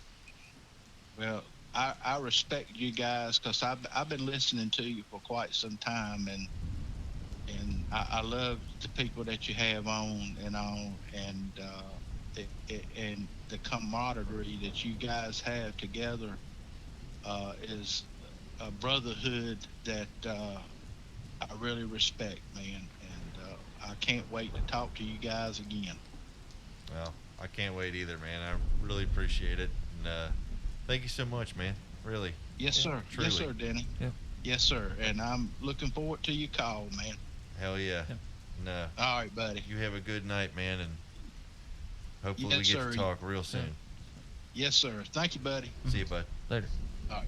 Well, I respect you guys because I've been listening to you for quite some time, and I love the people that you have on and all, and the camaraderie that you guys have together is a brotherhood that I really respect, man, and I can't wait to talk to you guys again. Well, I can't wait either, man. I really appreciate it, and thank you so much, man. Really. Yes, sir. Truly. Yes, sir, Denny. Yeah. Yes, sir. And I'm looking forward to your call, man. Hell yeah. Yeah. All right, buddy. You have a good night, man, and hopefully we Yes, get sir. to talk real soon. Yes, sir. Thank you, buddy. See you, bud. Later. All right.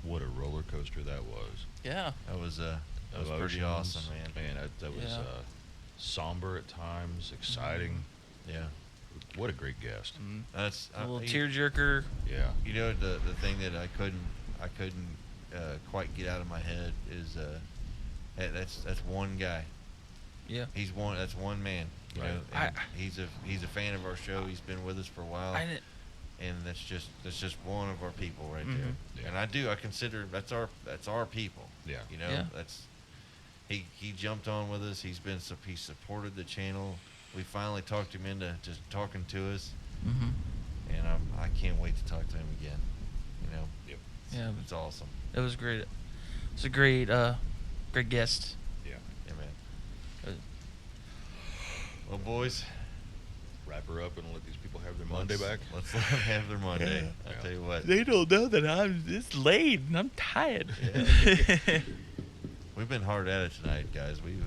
What a roller coaster that was. Yeah. That was pretty Emotions. awesome, man. Man, that was somber at times, exciting. Yeah. What a great guest. Mm-hmm. That's A little tearjerker. Yeah. You know, the thing that I couldn't quite get out of my head is that's one guy. Yeah. That's one man. You Right. know, and he's a fan of our show. He's been with us for a while. And that's just one of our people right there. Yeah. And I consider that's our people. Yeah. You know, Yeah. that's he jumped on with us. He supported the channel. We finally talked him into just talking to us. Mm-hmm. And I can't wait to talk to him again. You know. Yep. Yeah. It's awesome. It was great. It's a great guest. Yeah. Yeah, man. Well, boys, Wrap her up and let these people have their Monday back. Let's let them have their Monday. I'll tell you what. They don't know that it's late and I'm tired. Yeah. We've been hard at it tonight, guys. We've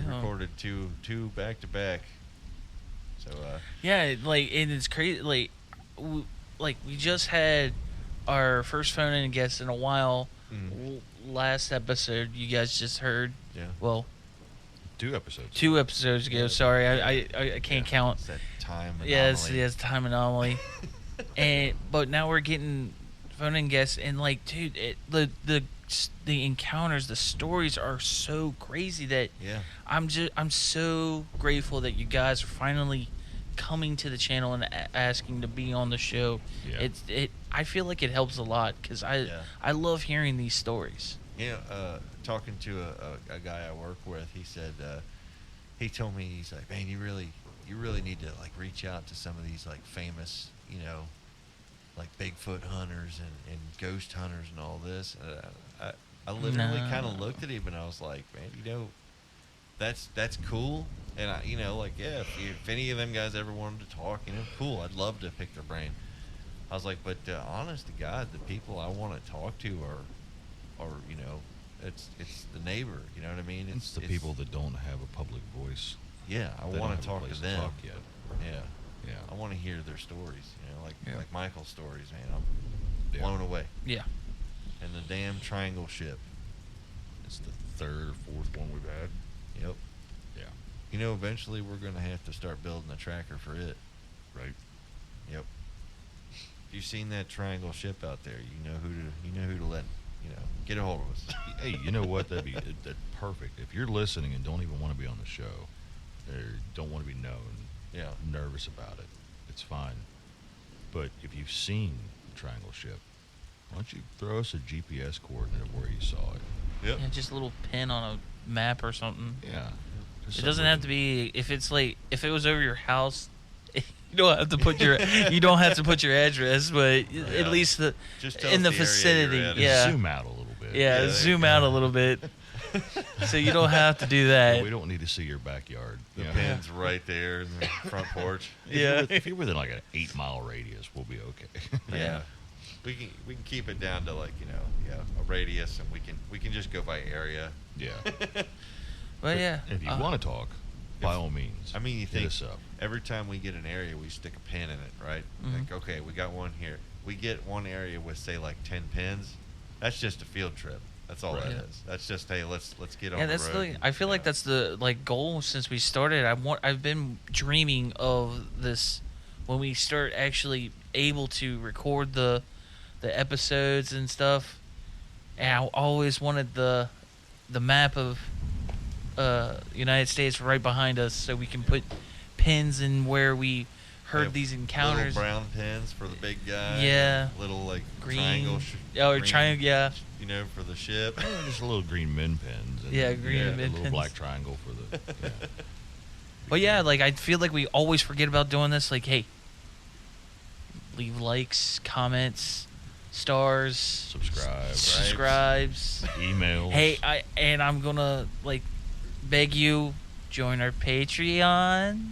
recorded two back to back. So Yeah, like, and it's crazy. Like, we just had our first phone-in guest in a while. Mhm. Last episode, you guys just heard. yeah. Well, 2 episodes. 2 episodes ago. Sorry, I can't count. It's that time anomaly. Yeah, it's time anomaly. But now we're getting phone-in guests, and like, dude, the encounters, the stories are so crazy that Yeah. I'm so grateful that you guys are finally coming to the channel and asking to be on the show. Yeah. I feel like it helps a lot because I love hearing these stories. You know, talking to a guy I work with, he said, he told me, he's like, man, you really need to like reach out to some of these like famous, you know, like Bigfoot hunters and ghost hunters and all this. I literally kind of looked at him and I was like, man, you know, that's cool. And I, you know, like, yeah, if any of them guys ever wanted to talk, you know, cool. I'd love to pick their brain. I was like, but honest to God, the people I want to talk to are, you know, it's the neighbor. You know what I mean? It's the people that don't have a public voice. Yeah, I They want don't to have a talk to place them. talk yet. Yeah, Yeah. I want to hear their stories. You know, Yeah. like Michael's stories, man. I'm Yeah. blown away. Yeah. And the damn triangle ship. It's the 3rd or 4th one we've had. Yep. Yeah. You know, eventually we're gonna have to start building a tracker for it. Right. Yep. If you've seen that triangle ship out there, you know who to let, you know, get a hold of us. Hey, you know what? That'd perfect. If you're listening and don't even want to be on the show, or don't want to be known, Yeah. nervous about it, it's fine. But if you've seen the triangle ship, why don't you throw us a GPS coordinate of where you saw it? Yep. And just a little pin on a map or something. Yeah. It doesn't have to be if it's like if it was over your house. You don't have to put your address, but at least Just tell in the us the area you're vicinity. at. Yeah. Zoom out a little bit. Yeah, there zoom you out go. a little bit. So you don't have to do that. We don't need to see your backyard. The you know? pin's right there in the front porch. Yeah. If you're within like an 8-mile radius, we'll be okay. Yeah. We can keep it down to like, you know, a radius, and we can just go by area. Yeah. But yeah. If you want to talk, by all means. I mean, you hit think us up. every time we get an area, we stick a pin in it, right? Mhm. Like, okay, we got one here. We get one area with say like 10 pins. That's just a field trip. That's all Right. that Yeah. is. That's just, hey, let's get on Yeah, the that's road. I feel like Yeah. that's the like goal since we started. I've been dreaming of this when we start actually able to record the episodes and stuff. And I always wanted the map of United States right behind us so we can put pins in where we heard Yeah, these encounters. Little brown pins for the big guy. Yeah. Little like Green. triangle. Or green, triangle, yeah. You know, for the ship. Just a little green min pins. And Yeah, green a min little pins. black triangle for the. Yeah. But yeah, like I feel like we always forget about doing this. Like, hey, leave likes, comments, stars, subscribes. Emails. Hey, I'm gonna like beg you, join our Patreon.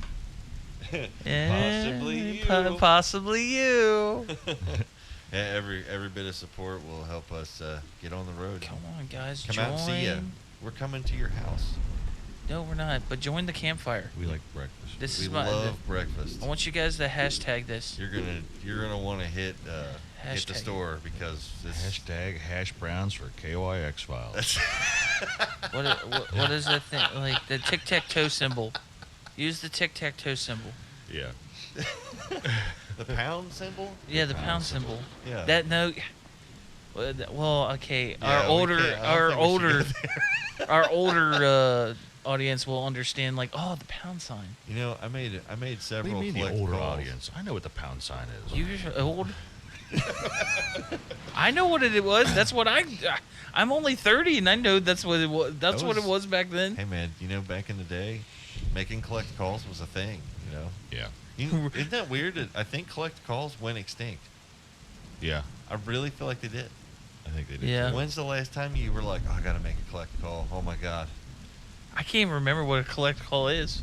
Possibly you. Possibly you. Yeah, every bit of support will help us get on the road. Come on, guys, Come join. out and see ya. We're coming to your house. No, we're not. But join the campfire. We like breakfast. This We is my. love breakfast. I want you guys to hashtag this. You're gonna want to hit the Hashtag. store because this Hashtag hash browns for KYX files. What is that thing? Like the tic-tac-toe symbol. Use the tic-tac-toe symbol. Yeah. the pound symbol. Yeah, the pound symbol. Yeah. That no. Well, okay. Yeah, our we older, can't- I don't our think we should older, go there. our older audience will understand. Like, oh, the pound sign. You know, I made What do several. you mean the collect older calls. audience? I know what the pound sign is. You're old. I know what it was. That's what I'm only 30, and I know that's what it was. That's what it was back then. Hey man, you know, back in the day, making collect calls was a thing. You know, Yeah. isn't that weird? I think collect calls went extinct. Yeah. I really feel like they did. I think they did. Yeah. too. When's the last time you were like, oh, I gotta make a collect call? Oh my god. I can't even remember what a collect call is.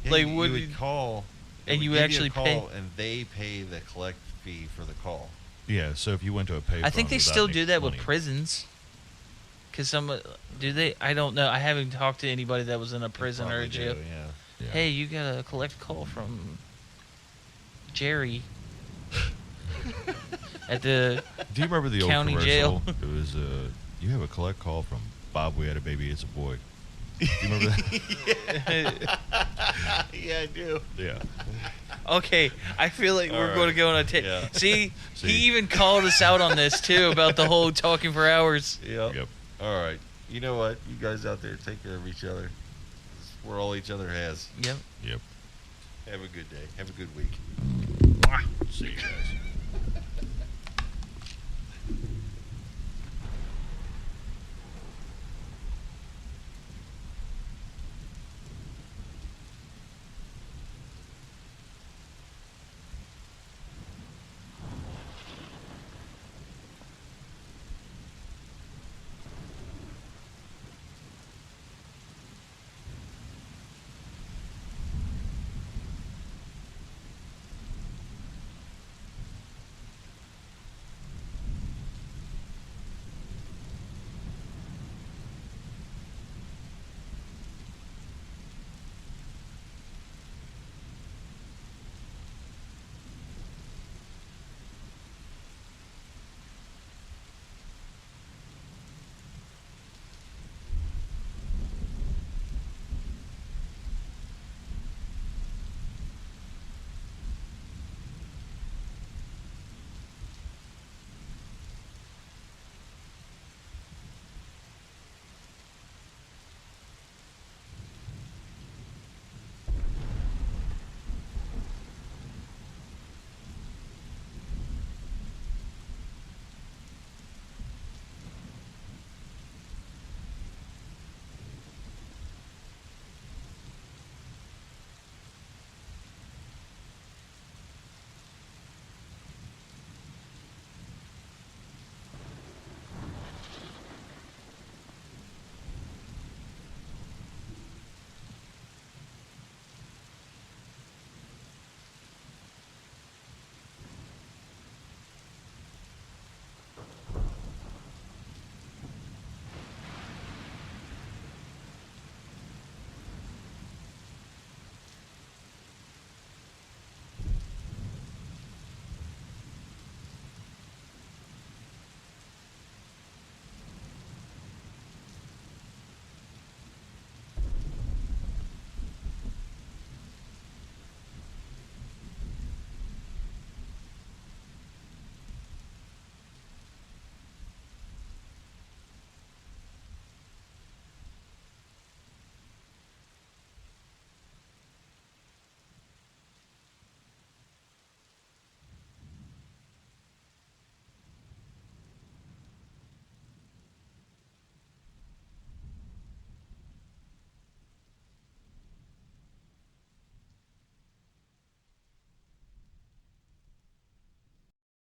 Yeah, Like, you what would did- call, they and would you give a actually call, pay. and they pay the collect fee for the call. Yeah. So if you went to a payphone, I think they without still any do that with money- prisons. Cause do they? I don't know. I haven't talked to anybody that was in a They prison or probably a jail. do, yeah. Yeah. Hey, you got a collect call from Jerry at the. Do you remember the old County commercial? jail. It was you have a collect call from Bob. We had a baby. It's a boy. You remember that? Yeah, I do. Yeah. Okay, I feel like we're right. going to go on a Yeah. See, See? he even called us out on this too about the whole talking for hours. Yep. All right. You know what? You guys out there, take care of each other. We're all each other has. Yep. Yep. Have a good day. Have a good week. See you.